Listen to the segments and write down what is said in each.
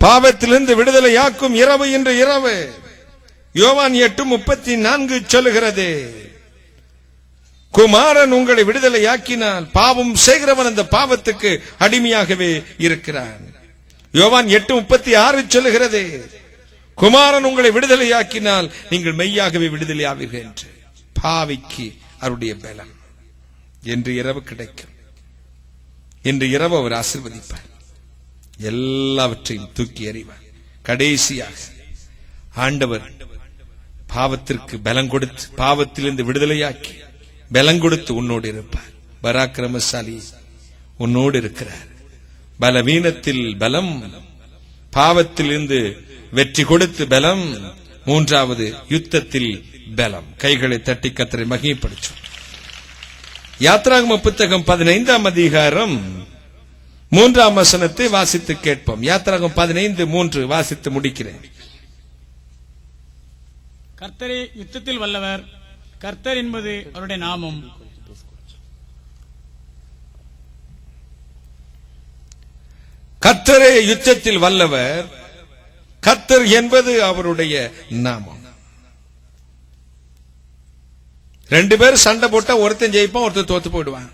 பாவத்திலிருந்து விடுதலையாக்கும் இரவு இன்று இரவு. யோவான் 8:34 சொல்லுகிறது, குமாரன் உங்களை விடுதலையாக்கினால் பாவம் செய்கிறவன் அந்த பாவத்துக்கு அடிமையாகவே இருக்கிறான். யோவான் 8:36 சொல்லுகிறது, குமாரன் உங்களை விடுதலையாக்கினால் நீங்கள் மெய்யாகவே விடுதலையாவீர்கள் என்று. பாவிக்கு அவருடைய பலம் என்று இரவு கிடைக்கும். இன்று இரவு அவர் ஆசீர்வதிப்பார், எல்லாவற்றையும் தூக்கி எறிவார். கடைசியாக ஆண்டவர் பாவத்திற்கு பலம் கொடுத்து, பாவத்திலிருந்து விடுதலையாக்கி பலம் கொடுத்து உன்னோடு இருப்பார். பராக்கிரமசாலி உன்னோடு இருக்கிறார். பலவீனத்தில் பலம், பாவத்திலிருந்து வெற்றி கொடுத்து பலம், மூன்றாவது யுத்தத்தில் பலம். கைகளை தட்டி கர்த்தரை மகிமைப்படுத்தும். யாத்ராகம புத்தகம் 15ஆம் அதிகாரம் 3ஆம் வசனத்தை வாசித்து கேட்போம். யாத்ராகமம் 15:3 வாசித்து முடிக்கிறேன். கர்த்தரே யுத்தத்தில் வல்லவர், கர்த்தர் என்பது அவருடைய நாமம். கர்த்தரே யுத்தத்தில் வல்லவர், கர்த்தர் என்பது அவருடைய நாமம். ரெண்டு பேரும் சண்டை போட்டா ஒருத்தன் ஜெயிப்பான், ஒருத்தன் தோத்து போயிடுவான்.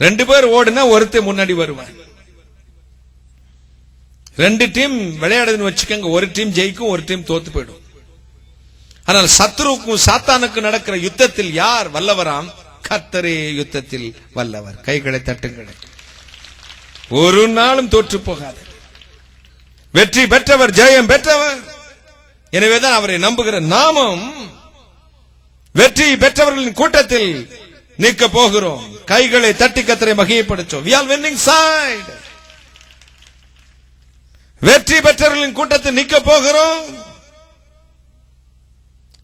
ரெண்டு பேர் ஓடுனா ஒருத்தன் முன்னாடி வருவான். ரெண்டு டீம் விளையாடுதுன்னு வச்சுக்கோங்க, ஒரு டீம் ஜெயிக்கும், ஒரு டீம் தோத்து போயிடும். ஆனால் சத்ருவுக்கும் சாத்தானுக்கும் நடக்கிற யுத்தத்தில் யார் வல்லவராம்? கர்த்தரே யுத்தத்தில் வல்லவர். கைகளை தட்டுங்கள். ஒரு நாளும் தோற்று போகாது. வெற்றி பெற்றவர், ஜெயம் பெற்றவர். எனவேதான் அவரை நம்புகிற நாமும் வெற்றி பெற்றவர்களின் கூட்டத்தில் நிற்க போகிறோம். கைகளை தட்டி கர்த்தரை மகிமைப்படுத்தும். We are winning side. வெற்றி பெற்றவர்களின் கூட்டத்தில் நிற்க போகிறோம்.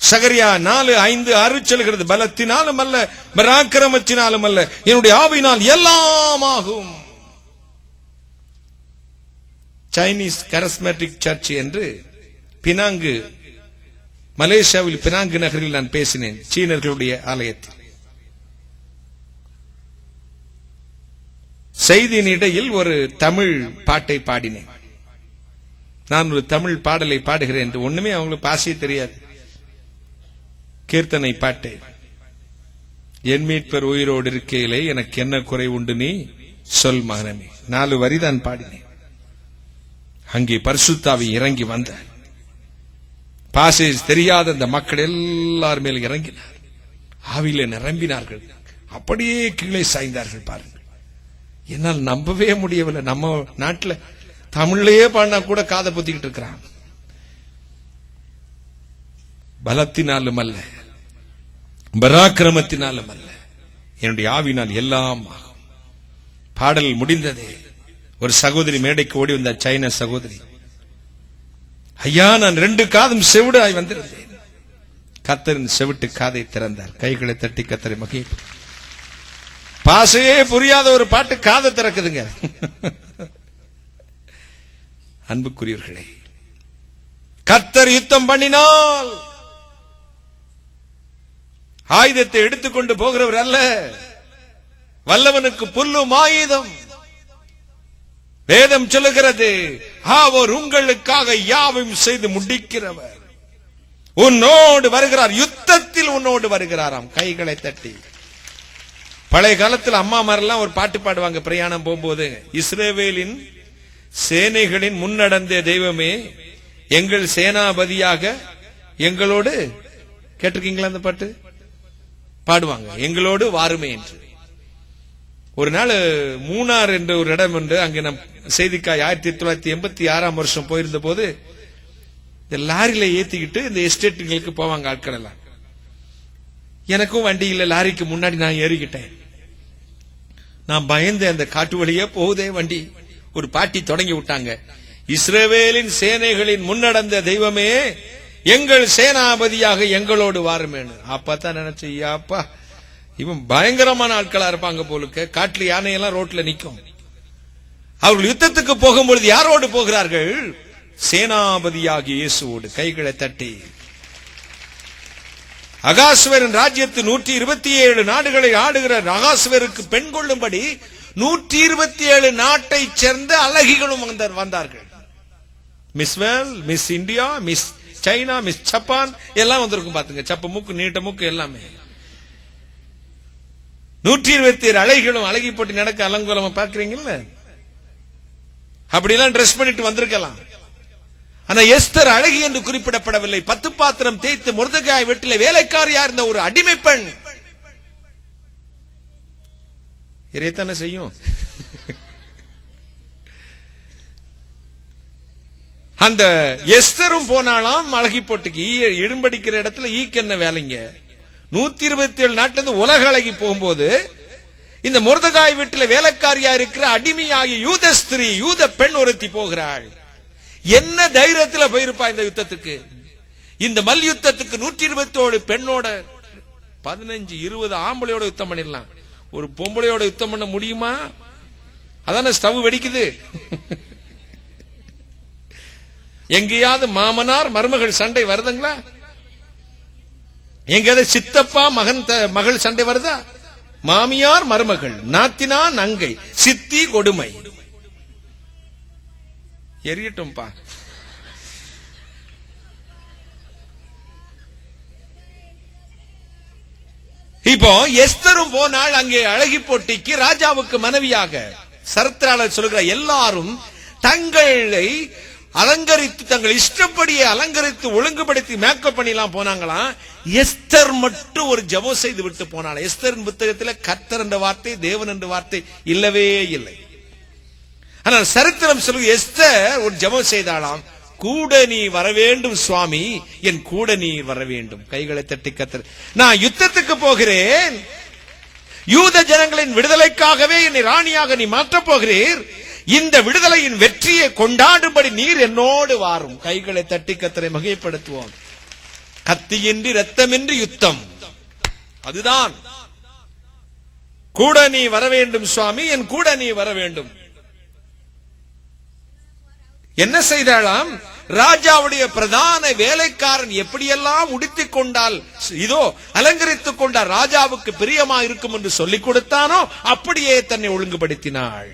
சகரியா 4:5-6 சொல்கிறது, பலத்தினாலும் அல்ல, பராக்கிரமத்தினாலும் அல்ல, என்னுடைய ஆவியினால் எல்லாம் ஆகும். சைனீஸ் கரிஸ்மேட்டிக் சர்ச் என்று பினாங்கு, மலேசியாவில் பினாங்கு நகரில் நான் பேசினேன், சீனர்களுடைய ஆலயத்தில். செய்தியின் இடையில் ஒரு தமிழ் பாட்டை பாடினேன். நான் ஒரு தமிழ் பாடலை பாடுகிறேன் என்று. ஒண்ணுமே அவங்களுக்கு பாஷையே தெரியாது. கீர்த்தனை பாட்டு. என் மீட்பர் உயிரோடு இருக்கையிலே எனக்கு என்ன குறை உண்டு நீ சொல் மகனமே. 4 வரி தான் பாடினேன். அங்கே பரிசுத்தாவி இறங்கி வந்தார். பாஷை தெரியாத அந்த மக்கள் எல்லார் மேலும் இறங்கினார். ஆவியிலே நிரம்பினார்கள். அப்படியே கீழே சாய்ந்தார்கள். பாருங்கள், என்னால் நம்பவே முடியவில்லை. நம்ம நாட்டில் தமிழ்லயே பாடினா கூட காதை பொத்திக்கிட்டு இருக்கிறான். பலத்தினாலும் அல்ல, பராக்கிரமத்தினாலும் அல்ல, என்னுடைய ஆவினால் எல்லாம் ஆகும். பாடல் முடிந்ததே. ஒரு சகோதரி மேடைக்கு ஓடி வந்த சைனா சகோதரி, ஐயா நான் 2 காதும் செவிடாய் வந்திருந்தேன். கர்த்தரின் செவிட்டு காதை திறந்தார். கைகளை தட்டி கர்த்தரை மகிமைப்படுத்தும். பாசையே புரியாத ஒரு பாட்டு காதை திறக்குதுங்க. அன்புக்குரியவர்களே, கர்த்தர் யுத்தம் பண்ணினால் ஆயுதத்தை எடுத்துக்கொண்டு போகிறவர் அல்ல, வல்லவனுக்கு புல்லும் ஆயுதம். வேதம் சொல்லுகிறது, அவர் உங்களுக்காக யாவையும் செய்து முடிக்கிறவர். உன்னோடு வருகிறார், யுத்தத்தில் உன்னோடு வருகிறாராம். கைகளை தட்டி. பழைய காலத்தில் அம்மாமாரெல்லாம் ஒரு பாட்டு பாடுவாங்க பிரயாணம் போகும்போது, இஸ்ரவேலின் சேனைகளின் முன்னடந்த தெய்வமே எங்கள் சேனாபதியாக எங்களோடு, கேட்டிருக்கீங்களா அந்த பாட்டு? பாடுவாங்க, எங்களோடு வாருமே என்று. ஒரு நாள் மூணார் என்ற ஒரு இடம் உண்டு. அங்கே நம் செய்திக்காய் 1986ஆம் வருஷம் போயிருந்த போது இந்த லாரியில ஏத்திக்கிட்டு இந்த எஸ்டேட்டுகளுக்கு போவாங்க ஆட்கள் எல்லாம். எனக்கும் வண்டி இல்ல, லாரிக்கு முன்னாடி நான் ஏறிக்கிட்டேன். நான் பயந்து, அந்த காட்டு வழியே போகுதே வண்டி. ஒரு பாட்டி தொடங்கி விட்டாங்க, இஸ்ரவேலின் சேனைகளின் முன்னடந்த தெய்வமே எங்கள் சேனாபதியாக எங்களோடு வாருமேனு. அப்பதான் நினைச்சு, அப்பா இவன் பயங்கரமான ஆட்களா இருப்பாங்க போலுக்கு. காட்டுல யானையெல்லாம் ரோட்ல நிக்கும். அவர்கள் யுத்தத்துக்கு போகும்பொழுது யாரோடு போகிறார்கள்? சேனாபதியாகிய இயேசுவோடு. கைகளை தட்டி. அகாஸ்வேரின் ராஜ்யத்து 127 நாடுகளை ஆடுகிற அகாஸ்வேருக்கு பெண் கொள்ளும்படி 127 நாட்டை சேர்ந்த அழகிகளும் வந்தார்கள். Miss world, miss India, miss China, miss Japan எல்லாம் வந்திருக்கும். பாத்துங்க, சப்ப மூக்கு, நீட்ட மூக்கு எல்லாமே. 127 அழகிகளும் அழகி போட்டி நடக்க அலங்கோலமா பாக்குறீங்கல்ல, அப்படியெல்லாம் ட்ரெஸ் பண்ணிட்டு வந்திருக்கலாம். ஆனா எஸ்தர் அழகி என்று குறிப்பிடப்படவில்லை. 10 பாத்திரம் தேய்த்து மொர்தெகாய் வீட்டிலே வேலைக்காரியா இருந்த ஒரு அடிமை பெண். இதைத்தானே செய்யும். அந்த எஸ்தரும் போனாலாம் அழகி போட்டுக்கு. இடும்படிக்கிற இடத்துல ஈக்கு என்ன வேலைங்க? 127 நாட்டுல இருந்து உலக அழகி போகும்போது இந்த மொர்தெகாய் வீட்டில் வேலைக்காரியா இருக்கிற அடிமையாகிய யூத ஸ்திரீ, யூத பெண் ஒருத்தி போகிறாள். என்ன தைரியத்தில் போயிருப்பா இந்த யுத்தத்துக்கு? இந்த மல் யுத்தத்துக்கு 127 பெண்ணோட 15-20 ஆம்பளையோட யுத்தம் பண்ணிடலாம். ஒரு பொம்பளையோட யுத்தம் பண்ண முடியுமா? அதான ஸ்டவ் வெடிக்குது. எங்கேயாவது மாமனார் மருமகள் சண்டை வருதுங்களா? எங்கேயாவது சித்தப்பா மகள் சண்டை வருதா? மாமியார் மருமகள், நாத்தினா நங்கை, சித்தி கொடுமை. எரியட்டும்பா. இப்போ எஸ்தரும் போனால் அங்கே அழகி போட்டிக்கு ராஜாவுக்கு மனைவியாக. சரித்திராளர் சொல்கிற எல்லாரும் தங்களை அலங்கரித்து, தங்கள் இஷ்டப்படியே அலங்கரித்து ஒழுங்குபடுத்தி மேக்கப் பண்ணிலாம் போனாங்களாம். எஸ்தர் மட்டும் ஒரு ஜெபம் செய்து விட்டு போனாள். எஸ்தரின் புத்தகத்தில் கர்த்தர் என்ற வார்த்தை, தேவன் என்ற வார்த்தை இல்லவே இல்லை. ஆனால் சரித்திரம் சொல்லுங்க, எஸ்தர் ஒரு ஜெபம் செய்தாளாம். கூட நீ வர வேண்டும் சுவாமி, என் கூட நீ வர வேண்டும். கைகளை தட்டி கர்த்தர், நான் யுத்தத்துக்கு போகிறேன், யூத ஜனங்களின் விடுதலைக்காகவே என்னை ராணியாக நீ மாற்றப் போகிறீர். இந்த விடுதலையின் வெற்றியை கொண்டாடும்படி நீர் என்னோடு வாரும். கைகளை தட்டி கர்த்தரை மகிமைப்படுத்துவோம். கத்தியின்றி ரத்தமின்றி யுத்தம், அதுதான். கூட நீ வர வேண்டும் சுவாமி, என் கூட நீ வர வேண்டும். என்ன செய்தாலாம்? ராஜாவுடைய பிரதான வேலைக்காரன் எப்படியெல்லாம் உடுத்திக் கொண்டால், இதோ அலங்கரித்துக் கொண்டால் ராஜாவுக்கு பிரியமா இருக்கும் என்று சொல்லிக் கொடுத்தானோ அப்படியே தன்னை ஒழுங்குபடுத்தினாள்.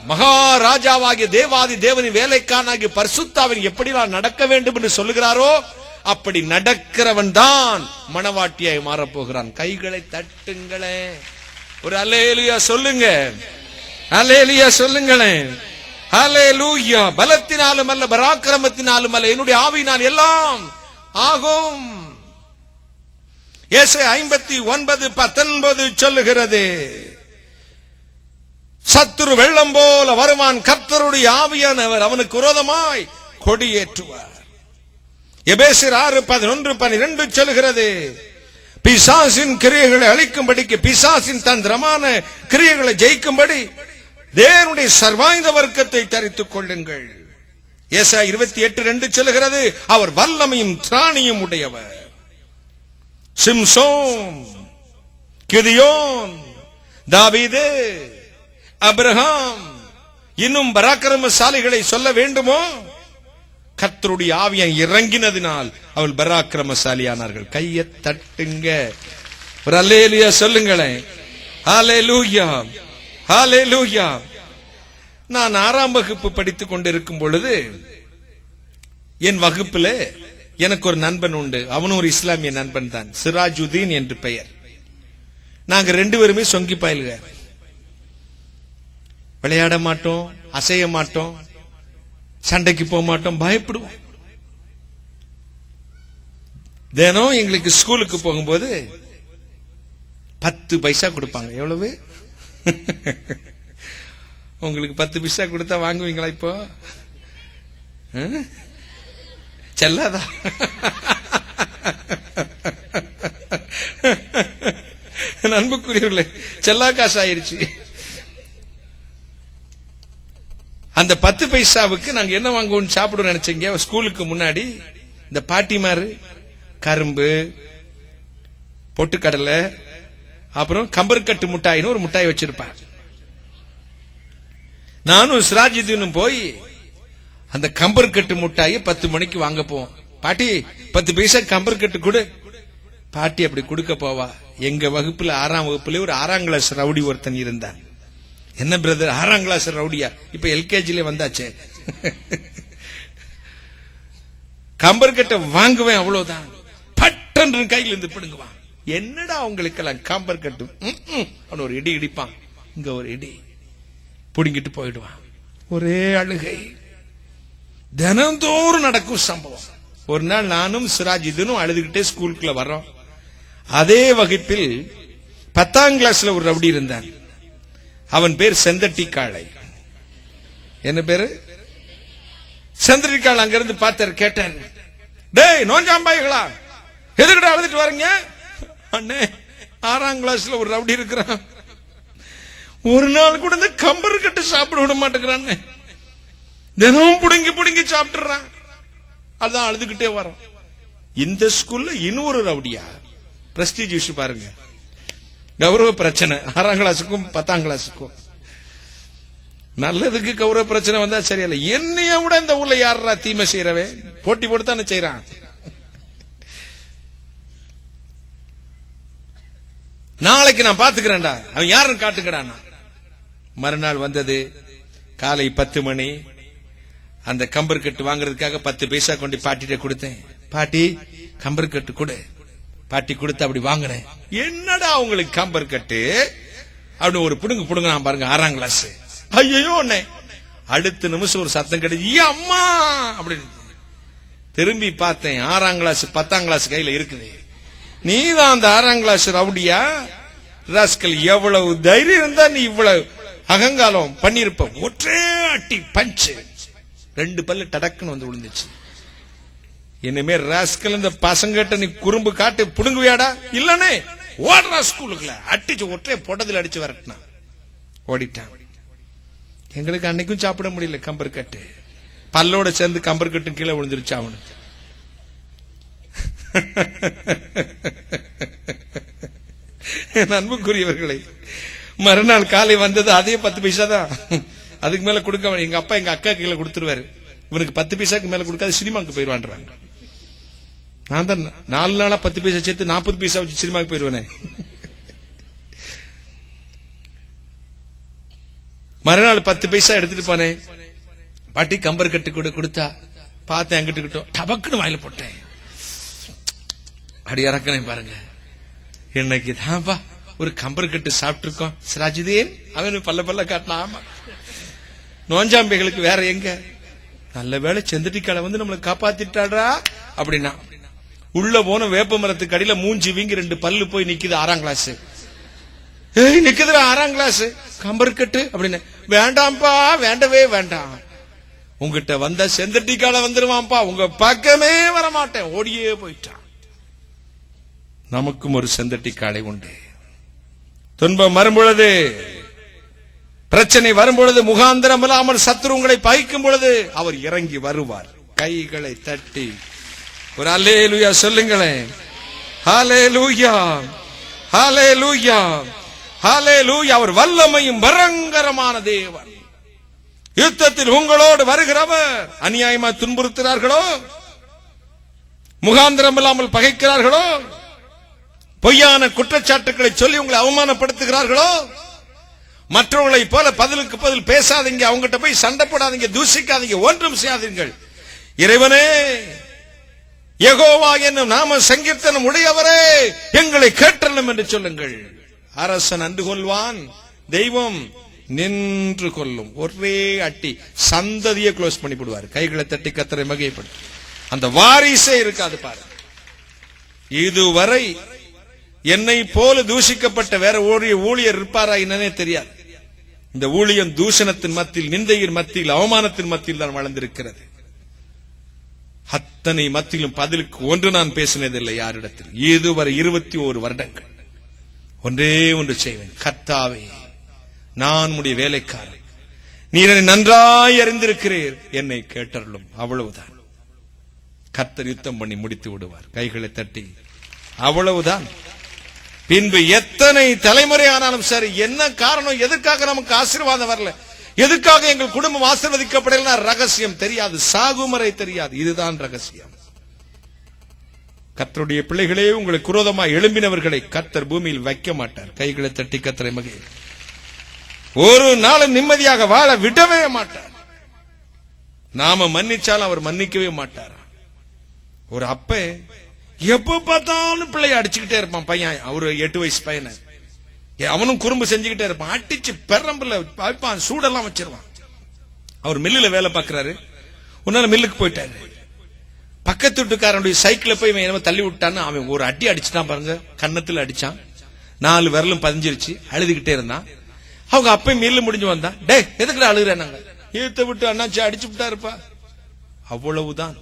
மகாராஜாவாகிய தேவாதி தேவனின் வேலைக்காரனாகிய பரிசுத்தாவின் எப்படிலாம் நடக்க வேண்டும் என்று சொல்லுகிறாரோ அப்படி நடக்கிறவன் தான் மணவாட்டியாய் மாறப்போகிறான். கைகளை தட்டுங்களே, ஒரு அல்லேலூயா சொல்லுங்க, அல்லேலூயா சொல்லுங்களேன். ஹல்லேலூயா. பலத்தினாலும் அல்ல, பராக்கிரமத்தினாலும் அல்ல, என்னுடைய ஆவியினால் எல்லாம் ஆகும். ஏசாயா 59:19 சொல்லுகிறது, சத்துரு வெள்ளம் போல வருவான், கர்த்தருடைய ஆவியானவர் அவனுக்கு விரோதமாய் கொடியேற்றுவார். எபேசியர் 6:11-12 சொல்லுகிறது, பிசாசின் கிரியைகளை அழிக்கும்படிக்கு, பிசாசின் தந்திரமான கிரியைகளை ஜெயிக்கும்படி தேவனுடைய சர்வாயுத வர்க்கத்தை தரித்துக் கொள்ளுங்கள். ஏசாயா 28:2 சொல்லுகிறது, அவர் வல்லமையும் திராணியும் உடையவர். சிம்சோன், கிதியோன், தாவீது, அபிரகாம், இன்னும் பராக்கிரமசாலிகளை சொல்ல வேண்டுமோ? கர்த்தருடைய ஆவியை இறங்கினதினால் அவள் பராக்கிரமசாலியானார்கள். கையை தட்டுங்க, ஒரு அல்லேலூயா சொல்லுங்களேன். ஹல்லேலூயா, ஹல்லேலூயா. நான் 6ஆம் வகுப்பு படித்துக் கொண்டிருக்கும் பொழுது என் வகுப்பில் எனக்கு ஒரு நண்பன் உண்டு. அவனும் ஒரு இஸ்லாமிய நண்பன் தான், சிராஜுதீன் என்று பெயர். நாங்க 2 பேருமே சொங்கி பாயல்க, விளையாட மாட்டோம், அசைய மாட்டோம், சண்டைக்கு போக மாட்டோம், பயப்படுவோம். தினம் எங்களுக்கு ஸ்கூலுக்கு போகும்போது 10 பைசா கொடுப்பாங்க. எவ்வளவு? உங்களுக்கு 10 பைசா கொடுத்தா வாங்குவீங்களா? இப்போ செல்லாதா? அன்புக்குரியவர்களே, செல்லா காசு ஆயிருச்சு. அந்த 10 பைசாவுக்கு நாங்க என்ன வாங்குவோம் சாப்பிடுவோம் நினைச்சீங்க? ஸ்கூலுக்கு முன்னாடி இந்த பாட்டிமாரு கரும்பு, பொட்டுக்கடலை, அப்புறம் கம்பர்கட்டு முட்டாயின்னு ஒரு முட்டாய் வச்சிருப்பார். நானும் சிராஜுதீனும் போய் அந்த கம்பர்கட்டு முட்டாயை 10 மணிக்கு வாங்க போவோம். பாட்டி 10 பைசா கம்பர்கட்டு கொடு. பாட்டி அப்படி கொடுக்க போவா. எங்க வகுப்புல 6ஆம் வகுப்புல ஒரு 6ஆம் கிளாஸ் ரவுடி ஒருத்தன் இருந்தான். என்ன பிரதர் 6ஆம் கிளாஸ் ரவுடியா? இப்ப எல்கேஜில வந்தாச்சே. கம்பர்கட்ட வாங்குவேன், அவ்வளவுதான். பட்டன் கையில இருந்து பிடுங்குவான். என்னடா அவங்களுக்கெல்லாம் கம்பர் கட்டும். அவன் ஒரு இடி இடிப்பான், இங்க ஒரு இடி பிடுங்கிட்டு போயிடுவான். ஒரே அழுகை. தினந்தோறும் நடக்கும் சம்பவம். ஒரு நாள் நானும் சிராஜிதனும் அழுதுகிட்டே ஸ்கூலுக்குள்ள வர்றோம். அதே வகுப்பில் 10ஆம் கிளாஸ்ல ஒரு ரவுடி இருந்தான். அவன் பேர் செந்தட்டி காளை. என்ன பேரு? செந்தட்டி காளை. அங்கிருந்து பார்த்தார், கேட்டார், டேய் நோஞ்சாம்பாய்களா, எதுக்கிட்ட அழுதுட்டு வரீங்க? அண்ணே, 6ஆம் கிளாஸ்ல ஒரு ரவுடி இருக்கிறான், ஒரு நாள் கூட இந்த கம்பர் கட்டு சாப்பிட விட மாட்டேங்கிறான், தினமும் புடுங்கி புடுங்கி சாப்பிட்டுறான், அதான் அழுதுகிட்டே வரோம். இந்த ஸ்கூல்ல இன்னொரு ரவுடியா? பிரஸ்டீஜ் இஷ்யூ பாருங்க, கௌரவ பிரச்சனை. 6ஆம் கிளாஸுக்கும் 10ஆம் கிளாஸுக்கும். நல்லதுக்கு கௌரவ பிரச்சனை வந்தா சரியில்லை. என்னைய விட இந்த ஊர்ல யாரா தீமை செய்யறவே? போட்டி போட்டு தானே செய்யறான். நாளைக்கு நான் பாத்துக்கிறேன்டா, அவன் யாருன்னு காட்டுக்கிறான். மறுநாள் வந்தது. காலை 10 மணி. அந்த கம்பர் கட்டு வாங்குறதுக்காக 10 பைசா கொண்டு பாட்டிட்ட கொடுத்தேன். பாட்டி கம்பர் கட்டு கொடு. பாட்டி கொடுத்து அப்படி வாங்கினேன். என்னடா உங்களுக்கு கம்பர் கட்டு அப்படின்னு ஒரு புடுங்க நான் பாருங்க, 6ஆம் கிளாஸ். ஐயோ அண்ணே. அடுத்த நிமிஷம் ஒரு சத்தம் கிடைச்சு, அம்மா அப்படின்னு. திரும்பி பார்த்தேன், 6ஆம் கிளாஸ் 10ஆம் கிளாஸ் கையில இருக்குது. நீதான் அந்த 6ஆம் கிளாஸ் ரவுடியா? ராஸ்கல், எவ்வளவு தைரியம் இருந்தா நீ இவ்வளவு அகங்காலம் பண்ணிருப்ப. ஒற்றே அட்டி பஞ்சு, 2 பல்லு டடக்குன்னு வந்து விழுந்துச்சு. இனிமே ராஸ்கல் இந்த பசங்கிட்ட நீ குறும்பு காட்டு புடுங்குவியாடா? இல்லனே, ஓடுறா ஸ்கூலுக்குள்ள. அட்டிச்சு ஒற்றைய பொட்டதில் அடிச்சு வரட்டினா ஓடிட்டான். எங்களுக்கு அன்னைக்கும் சாப்பிட முடியல கம்பர் கட்டு. பல்லோட சேர்ந்து கம்பர் கட்டு கீழே விழுந்துருச்சு அவனுக்கு. அன்புக்குரியவர்களை, மறுநாள் காலை வந்தது அதே 10 பைசா தான். அதுக்கு மேல கொடுக்க எங்க அப்பா எங்க அக்கா கீழே கொடுத்துருவாரு. இவனுக்கு 10 பைசாக்கு மேல கொடுக்காது, சினிமாக்கு போயிருவான்றாங்க. நான் தான் 4 நாளா 10 பைசா சேர்த்து 40 பைசா வச்சு சினிமாக்கு போயிருவேனே. மறுநாள் 10 பைசா எடுத்துட்டு போனேன். பாட்டி கம்பர் கட்டு கூட கொடுத்தா. பார்த்தேன், அங்கிட்டு கிட்டோம், டபக்குன்னு வாயில போட்டேன். அடி இறக்கணேன் பாருங்க. இன்னைக்கு தான்ப்பா ஒரு கம்பர் கட்டு சாப்பிட்டு இருக்கோம். சிராஜுதீன் அவனு பல்ல காட்டினா. ஆமா, நோஞ்சாம்பிகளுக்கு வேற எங்க? நல்ல வேளை செந்தட்டிக்கால வந்து நம்மளை காப்பாத்திட்டாடா அப்படின்னா. உள்ள போன வேப்ப மரத்துக்கு அடியில மூஞ்சி வீங்கி 2 பல்லு போய் நிக்குது. 6ஆம் கிளாஸ். ஏய் நிக்குதுடா 6ஆம் கிளாஸ், கம்பர் கட்டு அப்படின்னு. வேண்டாம்ப்பா, வேண்டவே வேண்டாம். உங்ககிட்ட வந்த செந்தட்டிக்கால வந்துருவான்ப்பா, உங்க பக்கமே வரமாட்டேன். ஓடியே போயிட்டான். நமக்கும் ஒரு செந்தட்டிக்காலை உண்டு. துன்பம் வரும்பொழுது, பிரச்சனை வரும்பொழுது, முகாந்திரம் இல்லாமல் சத்துரு உங்களை பகைக்கும் பொழுது அவர் இறங்கி வருவார். கைகளை தட்டி ஒரு அல்லேலூயா சொல்லுங்களேன். ஹல்லேலூயா, ஹல்லேலூயா, ஹல்லேலூயா. அவர் வல்லமையும் பயங்கரமான தேவன். யுத்தத்தில் உங்களோடு வருகிறவர். அநியாயமா துன்புறுத்துகிறார்களோ, முகாந்திரம் இல்லாமல் பகைக்கிறார்களோ, பொய்யான குற்றச்சாட்டுகளை சொல்லி உங்களை அவமானப்படுத்துகிறார்களோ, மற்றவர்களை போல பதிலுக்கு பதில் பேசாதீங்க, அவங்ககிட்ட போய் சண்டை போடாதீங்க, தூசிக்காதீங்க, ஒன்றும் செய்யாதீர்கள். இறைவனே, யெகோவா என்னும் நாம சங்கீர்த்தனம் உடையவரே, எங்களை கேட்டலும் என்று சொல்லுங்கள். அரசன் அன்று கொள்வான், தெய்வம் நின்று கொள்ளும். ஒரே அட்டி சந்ததியை க்ளோஸ் பண்ணி விடுவார். கைகளை தட்டி கர்த்தரை மகிமைப்படுத்து. அந்த வாரிசே இருக்காது பாரு. இதுவரை என்னை போல தூஷிக்கப்பட்ட வேற ஊழியர் இருப்பாரா என்னன்னே தெரியாது. இந்த ஊழியம் தூஷணத்தின் மத்தியில், நிந்தையின் மத்தியில், அவமானத்தின் மத்தியில் தான் வளர்ந்திருக்கிறது. அத்தனை மத்தியிலும் பதிலுக்கு ஒன்று நான் பேசினதில்லை யாரிடத்தில். இதுவரை 21 வருடங்கள். ஒன்றே ஒன்று செய்வேன், கர்த்தாவே நான் உம்முடைய வேலைக்காரன், நீர் என்னை நன்றாய் அறிந்திருக்கிறீர், என்னை கேட்டருளும். அவ்வளவுதான். கர்த்தர் யுத்தம் பண்ணி முடித்து விடுவார். கைகளை தட்டி அவ்வளவுதான். பின்பு எத்தனை தலைமுறை ஆனாலும் சரி, என்ன காரணம், எதுக்காக நமக்கு ஆசீர்வாதம் வரல, எதுக்காக எங்கள் குடும்பம் ஆசீர்வதிக்கப்படல, ரகசியம் தெரியாது, சாகுமறை தெரியாது. இதுதான் ரகசியம். கர்த்தருடைய பிள்ளைகளே, உங்களுக்கு குரோதமாக எழும்பினவர்களை கர்த்தர் பூமியில் வைக்க மாட்டார். கைகளை தட்டி கர்த்தரை மகிழ. ஒரு நாளும் நிம்மதியாக வாழ விடவே மாட்டார். நாம மன்னிச்சாலும் அவர் மன்னிக்கவே மாட்டார். ஒரு அப்ப எப்ப பார்த்தாலும் பிள்ளைய அடிச்சுக்கிட்டே இருப்பான். பையன், அவரு 8 வயசு பையனை, அவனும் குறும்பு செஞ்சுக்கிட்டே இருப்பான். அடிச்சு பெரம்புல வைப்பான், சூடெல்லாம் வச்சிருவான். அவர் மில்லுல வேலை பார்க்கிறாரு. ஒரு நாள் மில்லுக்கு போயிட்டாரு. பக்கத்து வீட்டுக்காரனுடைய சைக்கிள போய் இவன் தள்ளி விட்டான்னு அவன் ஒரு அடி அடிச்சுட்டான் பாருங்க. கன்னத்துல அடிச்சான். 4 விரலும் பதிஞ்சிருச்சு. அழுதுகிட்டே இருந்தான். அவங்க அப்பயும் மில்லு முடிஞ்சு வந்தான். டே, எதுக்குடா அழுகுறேன்? நாங்க ஈர்த்த விட்டு அண்ணாச்சி அடிச்சு விட்டா இருப்பா. அவ்வளவுதான்.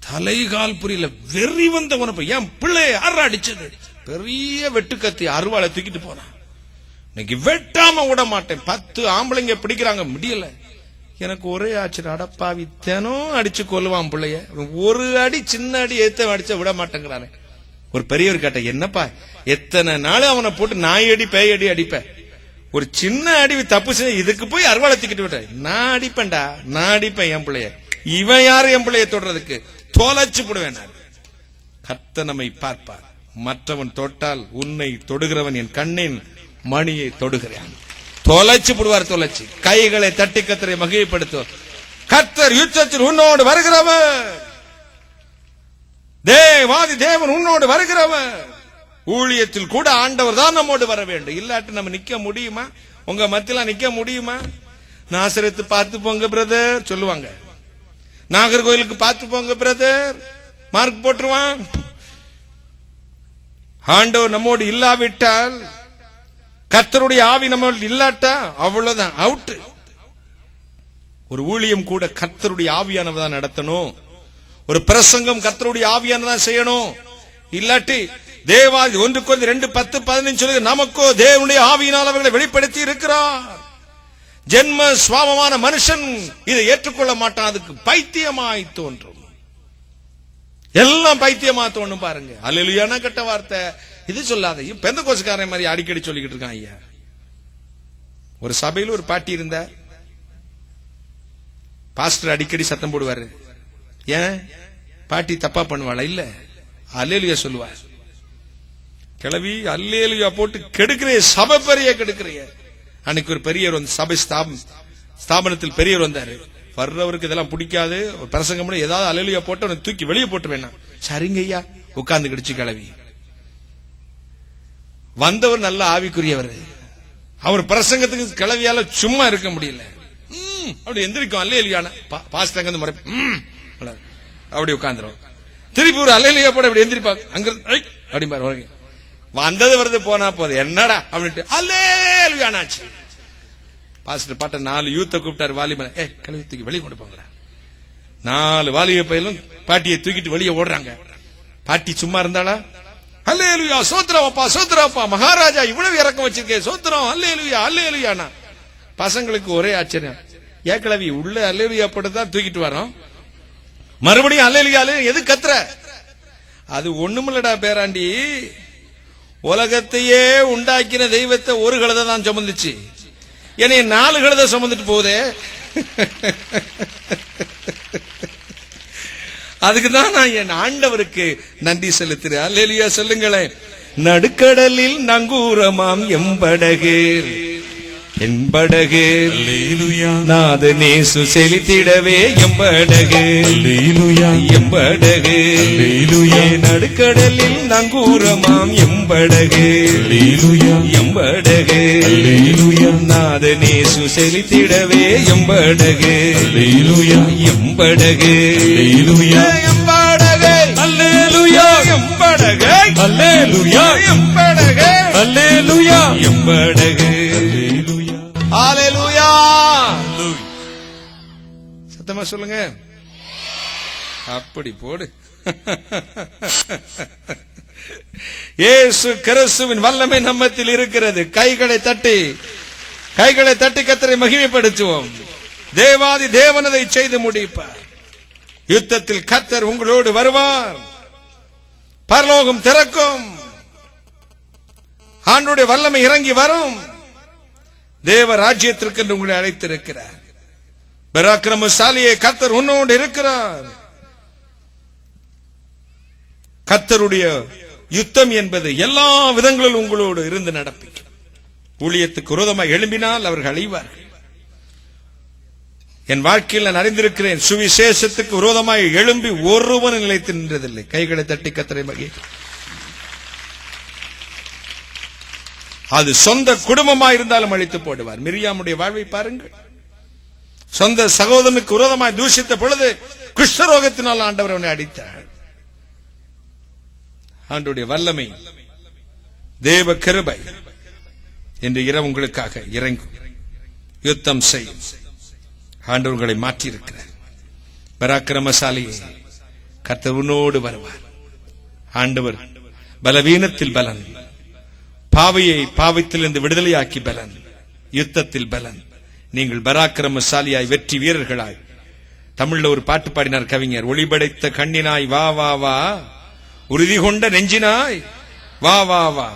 தலைகால் புரியல. வெறி வந்த உனப்பு. என் பிள்ளை யார அடிச்சது? பெரிய வெட்டுக்கத்தி அருவாளை தூக்கிட்டு போனான். இன்னைக்கு வெட்டாம விட மாட்டேன். 10 ஆம்பளைங்க பிடிக்கிறாங்க, முடியல. எனக்கு ஒரே ஆச்சரியம். அடப்பாவி, தினம் அடிச்சு கொல்லுவான் பிள்ளைய. ஒரு அடி, சின்ன அடி ஏத்த அடிச்ச விட மாட்டேங்கிறானே. ஒரு பெரியவர் கேட்ட, என்னப்பா எத்தனை நாள் அவனை போட்டு நாய் அடி பேய் அடி அடிப்ப, ஒரு சின்ன அடி தப்பு செஞ்சு இதுக்கு போய் அருவாளை தூக்கிட்டு விட்ட? நான் அடிப்பேன்டா, நான் அடிப்பேன் என் பிள்ளைய. இவன் யாரு என் பிள்ளைய தொடுறதுக்கு? தொலைச்சு போடுவேன். கர்த்தர் நம்மை பார்ப்பார். மற்றவன் தொட்டால் உன்னை தொடுகிறவன் என் கண்ணின் மணியை தொடுகிறான். தொலைச்சு போடுவார். தொலைச்சு. கைகளை தட்டி கர்த்தரை மகிமைப்படுத்துவார். கர்த்தர் யுத்தத்தில் உன்னோடு வருகிறவர். தேவாதி தேவன் உன்னோடு வருகிறவர். ஊழியத்தில் கூட ஆண்டவர் தான் நம்மோடு வர வேண்டும். இல்லாட்டி நம்ம நிக்க முடியுமா? உங்க மத்தியில நிக்க முடியுமா? நாசரேத்து பார்த்து போங்க பிரதர் சொல்லுவாங்க. நாகர்கோயிலுக்கு பார்த்து போங்க பிரதர், மார்க் போட்டுருவான். ஆண்டவர் நம்மோடு இல்லாவிட்டால், கர்த்தருடைய ஆவி நம்மோடு இல்லாட்டா அவ்வளவுதான், அவுட். ஒரு ஊழியம் கூட கர்த்தருடைய ஆவியானவதான் நடத்தணும். ஒரு பிரசங்கம் கர்த்தருடைய ஆவியானதான் செய்யணும். இல்லாட்டி தேவாதி 1 Corinthians 2:10-15 சொல்லுங்க, நமக்கோ தேவனுடைய ஆவியினால் அவர்களை வெளிப்படுத்தி இருக்கிறார். ஜென்ம சுவாபமான மனுஷன் இதை ஏற்றுக்கொள்ள மாட்டான். அதுக்கு பைத்தியமாய் தோன்றும். எல்லாம் பைத்தியமா தோணும் பாருங்க. அல்லேலூயா கெட்ட வார்த்தை இது சொல்லாத. பெந்தகோஸ்துக்காரன் மாதிரி அடிக்கடி சொல்லிக்கிட்டு இருக்கான். ஐயா, ஒரு சபையில் ஒரு பாட்டி இருந்தா, பாஸ்டர் அடிக்கடி சத்தம் போடுவாரு. ஏன்? பாட்டி தப்பா பண்ணுவாளா? இல்ல, அல்லேலூயா சொல்லுவார். கிளவி அல்லேலூயா போட்டு கெடுக்கிற சபை பெரிய கெடுக்கிறிய. அன்னைக்கு ஒரு பெரியவர் வந்து சபை ஸ்தாபனத்தில் பெரியவர் வந்தாரு. வர்றவருக்கு இதெல்லாம் பிடிக்காது. ஒரு பிரசங்கம் ஏதாவது அல்லேலூயா போட்டு அவனை தூக்கி வெளியே போட்டு வேணாம். சரிங்க ஐயா, உட்கார்ந்து கிடிச்சு கிளவி. வந்தவர் நல்ல ஆவிக்குரியவர். அவர் பிரசங்கத்துக்கு கிளவியால சும்மா இருக்க முடியல. அப்படி எந்திரிக்கும் அல்லேலூயா. பாஸ்டர் அங்க முறை அப்படி உட்கார்ந்துரும். திருப்பி ஒரு அல்லேலூயா போட அப்படி எந்திரிப்பாங்க. அங்க அப்படி வந்தது வருது போனா போதும். என்னடா அப்படின்ட்டு அல்லேலூயானாச்சு. பாஸ்டர் பாட்ட 4 யூத்தை கூப்பிட்டாரு. வாலிபனை, கழுவி தூக்கி வெளியே கொண்டு போங்களா. 4 வாலிப பையலும் பாட்டியை தூக்கிட்டு வெளியே ஓடுறாங்க. பாட்டி சும்மா இருந்தாளா? அல்லேலூயா, சோத்ராப்பா சோத்ராப்பா, மகாராஜா இவ்வளவு இறக்கம் வச்சிருக்கேன், சோத்ரம், அல்லேலூயா அல்லேலூயானா. பசங்களுக்கு ஒரே ஆச்சரியம். கிளவி உள்ள அல்லேலூயா போட்டுதான் தூக்கிட்டு வரோம், மறுபடியும் அல்லேலூயா எது கத்துற? அது ஒண்ணுமில்லடா பேராண்டி, உலகத்தையே உண்டாக்கின தெய்வத்தை ஒரு கழுதை தான் சுமந்துச்சு, என்னை 4 கழுதை சுமந்துட்டு போகுதே. அதுக்குதான் நான் என் ஆண்டவருக்கு நன்றி செலுத்துறேன். அல்லேலூயா சொல்லுங்களேன். நடுக்கடலில் நங்கூரமாம் எம்படகு என்படகு நாதனேசு செலுத்திடவே எம்படகு எம்படகு நடுக்கடலில் நங்கூரமாம் எம்படகு எம்படகு நாதனேசு செலுத்திடவே எம்படகு எம்படகு எம்படகு அல்லேலூயா எம்படகு அல்லேலூயா எம்படகு அல்லேலூயா எம்படகு ஹல்லேலூயா. சத்தமா சொல்லுங்க. அப்படி போடு. இயேசு கிறிஸ்துவின் வல்லமை நம்மத்தில் இருக்கிறது. கைகளை தட்டி கர்த்தரை மகிமைப்படுத்துவோம். தேவாதி தேவனதை செய்து முடிப்பார். யுத்தத்தில் கர்த்தர் உங்களோடு வருவார். பரலோகம் திறக்கும். ஆண்டவருடைய வல்லமை இறங்கி வரும். தேவ ராஜ்யத்திற்கு உங்களை அழைத்திருக்கிறார். பராக்கிரமசாலியே கர்த்தர் உன்னோடு இருக்கிறார். கர்த்தருடைய யுத்தம் என்பது எல்லா விதங்களிலும் உங்களோடு இருந்து நடப்பிக்கும். ஊழியத்துக்கு விரோதமாக எழும்பினால் அவர்கள் அழிவார்கள். என் வாழ்க்கையில் நான் அறிந்திருக்கிறேன், சுவிசேஷத்துக்கு விரோதமாக எழும்பி ஒருவன் நிலைத்து நின்றதில்லை. கைகளை தட்டி கர்த்தரை மகிழ்ச்சி. அது சொந்த குடும்பமாக இருந்தாலும் அழித்து போடுவார். மிரியாமுடைய வாழ்வை பாருங்கள். சொந்த சகோதரனுக்கு விரோதமாய் தூஷித்த பொழுது குஷ்டரோகத்தினால் ஆண்டவர் அவனை அடித்தார். ஆண்டவருடைய வல்லமை, தேவ கிருபை என்று இரவு உங்களுக்காக இறங்கும், யுத்தம் செய்யும். ஆண்டவர் உங்களை மாற்றியிருக்கிறார். பராக்கிரமசாலியே, கர்த்தர் உன்னோடு வருவார். ஆண்டவர் பலவீனத்தில் பலன், பாவையை பாவத்திலிருந்து விடுதலையாக்கி பலன், யுத்தத்தில் பலன். நீங்கள் பராக்கிரமசாலியாய் வெற்றி வீரர்களாய். தமிழ்ல ஒரு பாட்டு பாடினார் கவிஞர், ஒளிபடைத்த கண்ணினாய் வா வா வா, உறுதி கொண்ட நெஞ்சினாய் வா வா வா.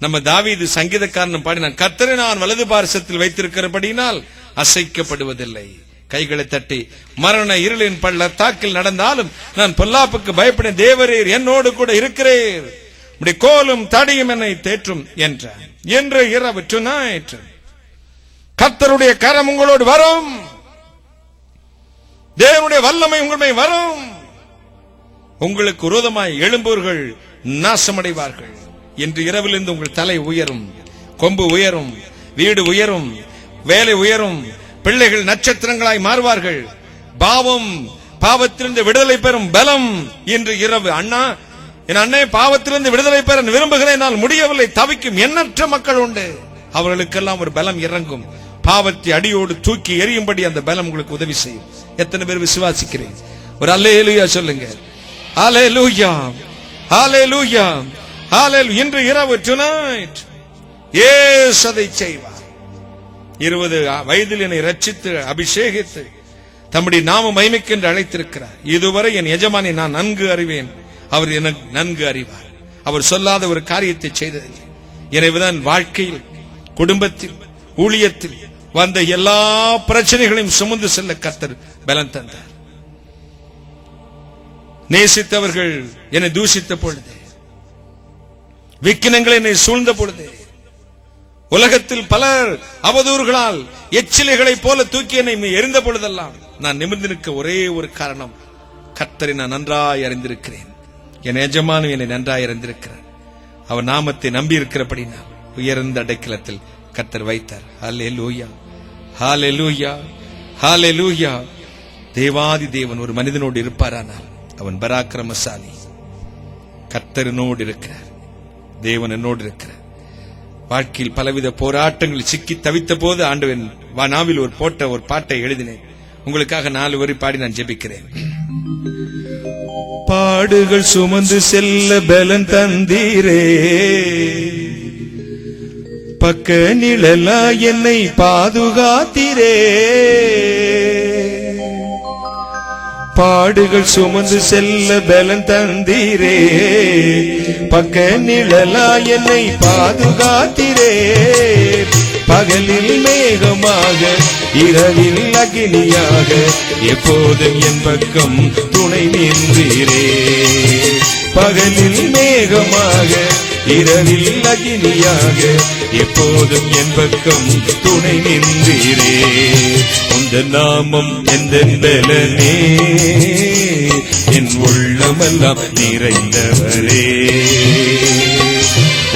நம்ம தாவீது சங்கீதக்காரன் பாடினான், கர்த்தரை நான் வலது பார்சத்தில் வைத்திருக்கிறபடினால் அசைக்கப்படுவதில்லை. கைகளை தட்டி, மரண இருளின் பள்ளத்தாக்கில் நடந்தாலும் நான் பொல்லாப்புக்கு பயப்பட தேவரீர் என்னோடு கூட இருக்கிறேன், உம்முடைய கோலும் தடியும் என்னை தேற்றும் என்றார். என்று இரவு tonight கர்த்தருடைய கரம் உங்களோடு வரும். தேவனுடைய வல்லமை உங்களை வரும். உங்களுக்கு விரோதமாய் எழும்புவர்கள் நாசமடைவார்கள். இன்று இரவிலிருந்து உங்கள் தலை உயரும், கொம்பு உயரும், வீடு உயரும், வேலை உயரும், பிள்ளைகள் நட்சத்திரங்களாய் மாறுவார்கள். பாவம் பாவத்திலிருந்து விடுதலை பெறும் பலம் இன்று இரவு. அண்ணா, என் அண்ணே, பாவத்திலிருந்து விடுதலை பெற விரும்புகிறேன், நான் முடியவில்லை, தவிக்கும் எண்ணற்ற மக்கள் உண்டு. அவர்களுக்கெல்லாம் ஒரு பலம் இறங்கும். பாவத்தை அடியோடு தூக்கி எறியும்படி அந்த பலம் உங்களுக்கு உதவி செய்யும். எத்தனை பேர் விசுவாசிக்கிறேன்? ஒரு அல்லேலூயா சொல்லுங்க. அல்லேலூயா, அல்லேலூயா, அல்லேலூயா. இன்று இரவு tonight இயேசு அதை செய்வார். 20 வயதில் என்னை ரட்சித்து அபிஷேகித்து தம்முடைய நாம மகிமைக்கென்று அழைத்திருக்கிறார். இதுவரை என் எஜமானை நான் நன்கு அறிவேன், அவர் எனக்கு நன்கு அறிவார். அவர் சொல்லாத ஒரு காரியத்தை செய்ததில்லை. எனவேதான் வாழ்க்கையில், குடும்பத்தில், ஊழியத்தில் வந்த எல்லா பிரச்சனைகளையும் சுமந்து செல்ல கர்த்தர் பலன் தந்தார். நேசித்தவர்கள் என்னை தூஷித்த பொழுது, விக்கினங்கள் என்னை சூழ்ந்த பொழுது, உலகத்தில் பலர் அவதூறுகளால் எச்சிலைகளை போல தூக்கி என்னை எரிந்த பொழுதெல்லாம் நான் நிமிர்ந்து நிற்க ஒரே ஒரு காரணம், கர்த்தரை நான் நன்றாய் அறிந்திருக்கிறேன், என் எஜமானும் என்னை நன்றாய் அறிந்திருக்கிறார், அவர் நாமத்தை நம்பி இருக்கிறபடினால் உயர்ந்த அடைக்கலத்தில் கர்த்தர் வைத்தார். ஹல்லேலூயா, ஹல்லேலூயா, ஹல்லேலூயா. தேவாதி தேவன் ஒரு மனிதனோடு இருப்பாரானால் அவன் பராக்கிரமசாலி. கர்த்தரனோடு இருக்கிறார், தேவன் என்னோடு இருக்கிறார். வாழ்க்கையில் பலவித போராட்டங்கள் சிக்கி தவித்த போது ஆண்டவன் நாவில் ஒரு பாட்டை எழுதினேன். உங்களுக்காக 4 வரி பாடி நான் ஜெபிக்கிறேன். பாடுகள் சுமந்து செல்ல பலன் தந்தீரே, பக்க நிழலா என்னை பாதுகாத்தீரே. பாடுகள் சுமந்து செல்ல பலன் தந்தீரே, பக்க நிழலா என்னை பாதுகாத்தீரே. பகலில் மேகமாக இரவில் அக்னியாக எப்போதும் என் பக்கம் துணை நின்றீரே. பகலில் மேகமாக இரவில் அக்னியாக எப்போதும் என் பக்கம் துணை நின்றீரே. உந்த நாமம் எந்த பலனே, என் உள்ளமெல்லாம் நிறைந்தவரே.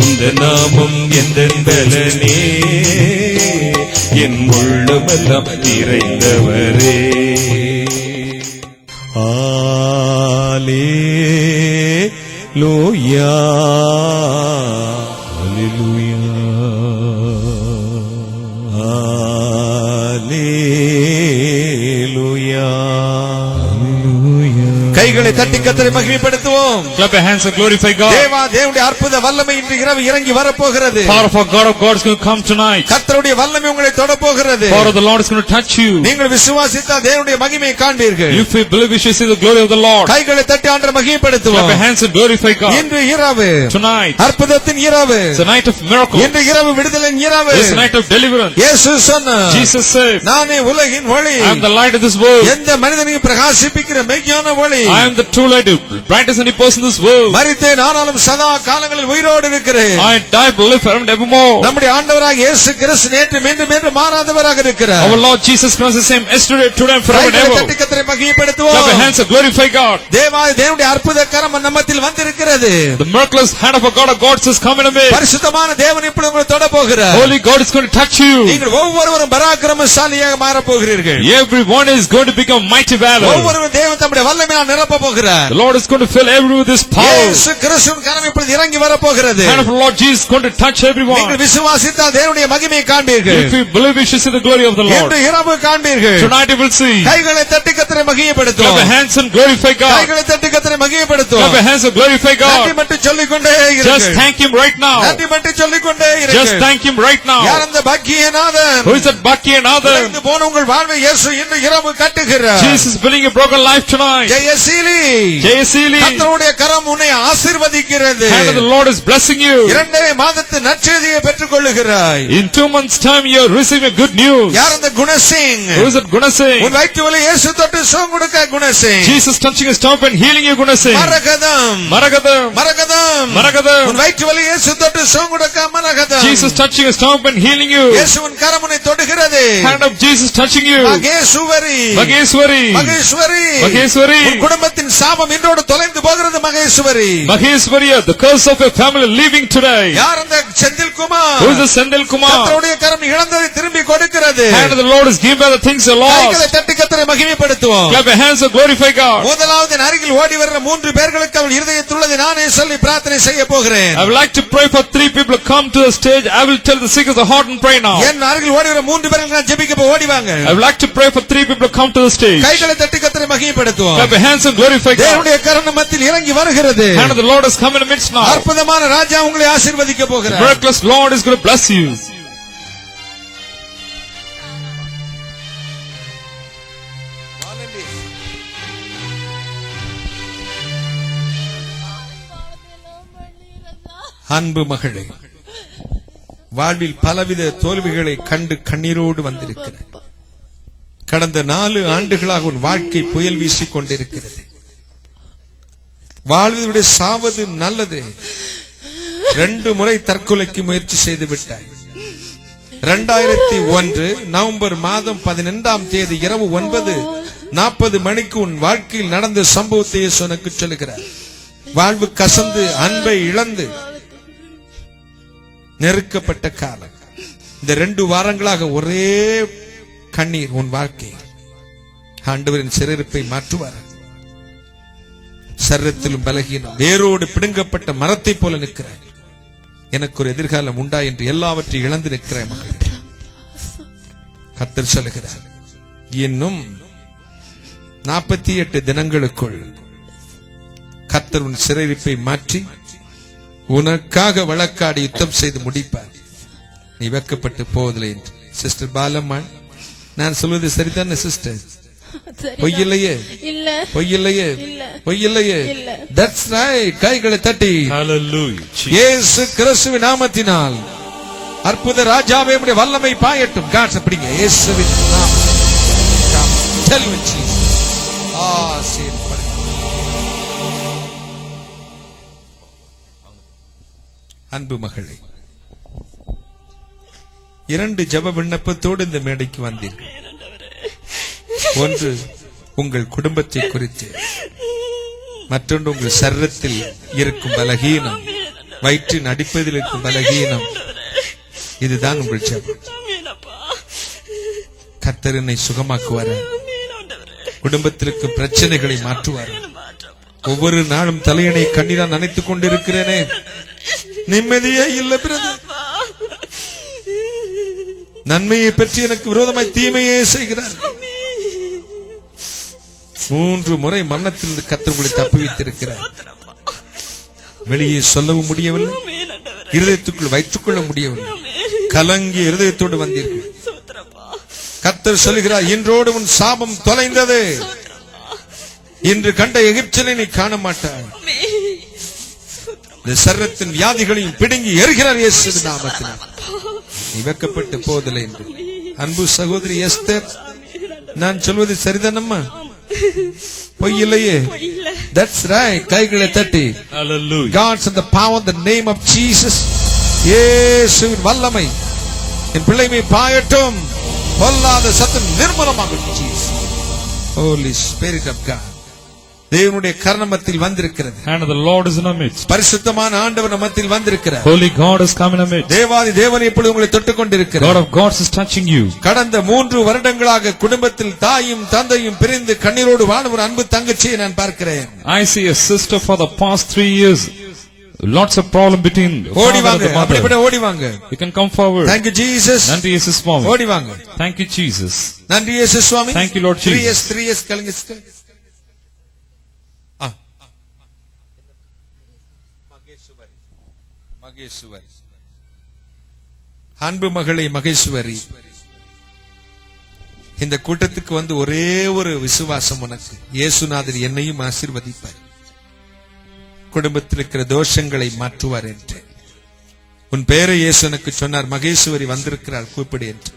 உந்த நாமம் எந்த பலனே, என் உள்ளமெல்லாம் நிறைந்தவரே. அல்லேலூயா, அல்லேலூயா, அல்லேலூயா. கைகளை தட்டி கர்த்தரை மகிமைப்படுத்துவோம். Clap your hands and glorify God. தேவனுடைய அற்புத வல்லமை இன்று இரவு இறங்கி வரப்போகிறது. Power of God is going to come tonight. கர்த்தருடைய வல்லமை உங்களை தொடப்போகிறது. Power of the Lord is going to touch you. நீங்கள் விசுவாசித்தால் தேவனுடைய மகிமையை காண்பீர்கள். If you believe, you shall see the glory of the Lord. கைகளை தட்டி ஆண்டவரை மகிமைப்படுத்துவோம். Clap your hands and glorify God. இன்று இரவு Tonight, அற்புதத்தின் இரவு, it's a night of miracle. இன்று இரவு விடுதலின் இரவு. It's a night of deliverance. இயேசு சொன்னார், Jesus said, நானே உலகின் ஒளி, I am the light of this world. எந்த மனிதனையும் பிரகாசிப்பிக்கிற மெய்யான ஒளி. I am the too late to brightest any person in this world. மரித்தேன் ஆனாலும் சதா காலங்களில் உயிரோடு இருக்கிறேன். I die but live forever and evermore. நம்முடைய ஆண்டவராகிய இயேசு கிறிஸ்து நேற்று மீண்டும் என்று மாறாதவராக இருக்கிறார். Our Lord Jesus Christ is the same yesterday, today and forever and ever. கர்த்தரை மகிமைப்படுத்துவோம். Clap your hands and glorify God. தேவனுடைய அற்புத கரம் நம்மத்தில் வந்திருக்கிறது. The miraculous hand of a God of gods is coming away. பரிசுத்தமான தேவன் இப்பொழுது உங்களை தொட போகிறார். Holy God is going to touch you. நீங்கள் ஒவ்வொருவரும் பராக்கிரமசாலியாக மாற போகிறீர்கள். Everyone is going to become mighty valor. ஒவ்வொருவரும் தேவன் தம்முடைய வல்லமையால் நிரப்ப போகிறார். The Lord is going to fill everyone with His power. இயேசு கிறிஸ்துவின் கரம் இப்பொழுது இறங்கி வர போகிறது. The hand of the Lord Jesus is going to touch everyone. நீங்கள் விசுவாசித்தால் தேவனுடைய மகிமையை காண்பீர்கள். If you believe, you shall see the glory of the Lord. இன்று இரவு காண்பீர்கள். Tonight you will see. கைகளை தட்டி கர்த்தரை மகிமைப்படுத்துவோம். Clap your hands and glorify God. கைகளை தட்டி கர்த்தரை மகிமைப்படுத்துவோம். Clap your hands and glorify God. நன்றி மட்டும் சொல்லிக்கொண்டே இருங்கள். Just thank Him right now. நன்றி மட்டும் சொல்லிக்கொண்டே இருங்கள். Just thank Him right now. யார் அந்த Bakkiyanathan? Who is that Bhakti-Nathar? இந்த போன உங்கள் வாழ்வை இயேசு இன்று இரவு கட்டுகிறார். Jesus is building a broken life tonight. Jayaseeli Jayasili. கர்த்தருடைய கரம் உன்னை ஆசீர்வதிக்கிறது. The hand of the Lord is blessing you. 2 மாதத்து நற்செய்தியை பெற்றுக் கொள்ளுகிறாய். In 2 months' time you are receiving good news. யார் அந்த Gunasingh? Who is that Gunasing? உன் வயிற்று வலி இயேசு தொட்டு சுகம் கொடுக்க Gunasingh. Jesus touching his stomach and healing you, Gunasing. Maragatham Maragadam. Maragatham Maragadam. உன் வயிற்று வலி இயேசு தொட்டு சுகம் கொடுக்க மரகதம். Jesus touching his stomach and healing you. இயேசுவின் கரம் உன்னை தொடுகிறது. Hand of Jesus touching you. Maheswari Magheshwari. Maheswari Magheshwari. உன் குடும்பத்தின் சாபம் இன்றோடு தொலைந்து போகிறது Maheswari. Magheshwari, the curse of your family leaving today. யார் அந்த Senthilkumar? Who is the Sendil Kumar? கர்த்தருடைய கரம் இழந்ததை திரும்பி கொடுக்கிறது. Hand of the Lord is given by the things you கைகளை lost. தட்டி கர்த்தரை மகிமைப்படுத்துவோம். Clap your hands and glorify God. முதலாவது அருகில் ஓடி வர்ற 3 பேர்களுக்கு அவள் இருதயத்தில் உள்ளதை நானே சொல்லி பிரார்த்தனை செய்ய போகிறேன். I would like to pray for 3 people to come to the stage. I will tell the sick of the heart and pray now. என் அருகில் ஓடி வர 3 பேர்கள் நான் ஜெபிக்க ஓடி வாங்க. I would like to pray for 3 people to come to the stage. கைகளை தட்டி கர்த்தரை மகிமைப்படுத்துவோம். Clap your hands and glorify God. தேவனுடைய கரம் நம்மத்தில் இறங்கி வருகிறது. Hand of the Lord has come in the midst now. அற்புதமான ராஜா உங்களை ஆசீர்வதிக்க The போகிறார். miraculous Lord is going to bless you. அன்பு மகளே, வாழ்வில் பலவித தோல்விகளை கண்டு கண்ணீரோடு வந்திருக்கிறார். கடந்த 4 ஆண்டுகளாக உன் வாழ்க்கை புயல் வீசிக் கொண்டிருக்கிறது. வாழ்வதை விட சாவது நல்லது. 2 முறை தற்கொலைக்கு முயற்சி செய்து விட்டாய். 2001 நவம்பர் மாதம் 12ஆம் தேதி இரவு 9:40 மணிக்கு உன் வாழ்க்கையில் நடந்த சம்பவத்தை இயேசு உனக்கு சொல்லுகிறார். வாழ்வு கசந்து அன்பை இழந்து நெருக்கப்பட்ட காலம். இந்த 2 வாரங்களாக ஒரே கண்ணீர் உன் வாழ்க்கை. ஆண்டவரின் சிறையிருப்பை மாற்றுவார். சரீரத்திலும் பலகீனம், வேரோடு பிடுங்கப்பட்ட மரத்தை போல நிற்கிறாய். எனக்கு ஒரு எதிர்காலம் உண்டா என்று எல்லாவற்றையும் இழந்து நிற்கிற மகள். கர்த்தர் சொல்லுகிறார், இன்னும் 48 தினங்களுக்குள் கர்த்தர் உன் சிறையிருப்பை மாற்றி உனக்காக வழக்காடி யுத்தம் செய்து முடிப்பார். நீ வெக்கப்பட்டு போவதில்லை என்று. சிஸ்டர் பாலம்மா, நான் சொல்வது சரிதானே சிஸ்டர்? பொய்யில்லையே, பொய்யில்லையே, பொய்யில்லையே. That's right. கைகளை தட்டி Hallelujah. இயேசு கிறிஸ்துவின் நாமத்தினால் அற்புத ராஜாவே உம்முடைய வல்லமை பாயட்டும். காட்ஸ் அப்படிங்க இயேசுவின் நாமத்தில். Tell me Jesus. அன்பு மகளே, 2 ஜெப விண்ணப்பத்தோடு இந்த மேடைக்கு வந்தீர்கள். ஒன்று உங்கள் குடும்பத்தை குறித்து, மற்றொன்று உங்கள் சரீரத்தில் இருக்கும் பலகீனம், வயிற்றின் அடிப்பதில் இருக்கும் பலகீனம். இதுதான் உங்கள் ஜெபம். கர்த்தர் என்னை சுகமாக்குவார், குடும்பத்தில் இருக்கும் பிரச்சனைகளை மாற்றுவார். ஒவ்வொரு நாளும் தலையணை கண்ணீரால் நனைத்துக் கொண்டிருக்கிறேனே, நிம்மதியே இல்ல பிரதர். நன்மையை பற்றி எனக்கு விரோதமாய் தீமையே செய்கிறார். 3 முறை மரணத்திலிருந்து கர்த்தர் உங்களை தப்புவித்திருக்கிறார். வெளியே சொல்லவும் முடியவில்லை, இருதயத்துக்குள் வைத்துக் கொள்ள முடியவில்லை. கலங்கிய இருதயத்தோடு வந்தீர்கள். கர்த்தர் சொல்லுகிறார், இன்றோடு உன் சாபம் தொலைந்தது. இன்று கண்ட எகிப்திலே நீ காண மாட்டாய். இந்த சரீரத்தின் வியாதிகளையும் பிடுங்கி எரிகிறார் இயேசுவின் நாமத்தினால். நீ வெக்கப்பட்டு போவதில்லை என்று. அன்பு சகோதரி எஸ்தர், நான் சொல்வது சரிதானம்மா? பொய் இல்லையே. இல்ல. That's right. கைகளை தட்டி. Hallelujah. God's in the power in the name of Jesus. இயேசுவின் வல்லமை என் பிள்ளைமை பாயட்டும். பொல்லாத சத்தம் நிர்மூலமாகட்டும். Jesus. Holy Spirit of God. தேவனுடைய கர்ணமத்தில் வந்திருக்கிறது. Hand of the Lord is in our midst. பரிசுத்தமான ஆண்டவர் நம்மத்தில் வந்திருக்கிறார். Holy God has come in our midst. தேவாதி தேவன் இப்பொழுது உங்களை தொட்டுக் கொண்டிருக்கிறார். God of gods is touching you. கடந்த 3 வருடங்களாக குடும்பத்தில் தாயும் தந்தையும் பிரிந்து கண்ணீரோடு வாழும் ஒரு அன்பு தங்கச்சியை நான் பார்க்கிறேன். I see a sister for the past 3 years. Lots of problem between ஓடி father வாங்க. and the அப்படியே mother. ஓடி வாங்க. You can come forward. Thank you Jesus. நன்றி இயேசு சுவாமி. ஓடி வாங்க. Thank you Jesus. நன்றி இயேசு சுவாமி. Thank you Lord Jesus. 3 years கலங்க sister. மகேஸ்வரி. அன்பு மகளே மகேஸ்வரி, இந்த கூட்டத்துக்கு வந்து ஒரே ஒரு விசுவாசம் உனக்கு, இயேசுநாதர் என்னையும் ஆசீர்வதிப்பார், குடும்பத்தில் இருக்கிற தோஷங்களை மாற்றுவார் என்று. உன் பேரை இயேசு எனக்கு சொன்னார். மகேஸ்வரி வந்திருக்கிறாள், கூப்பிடு என்று.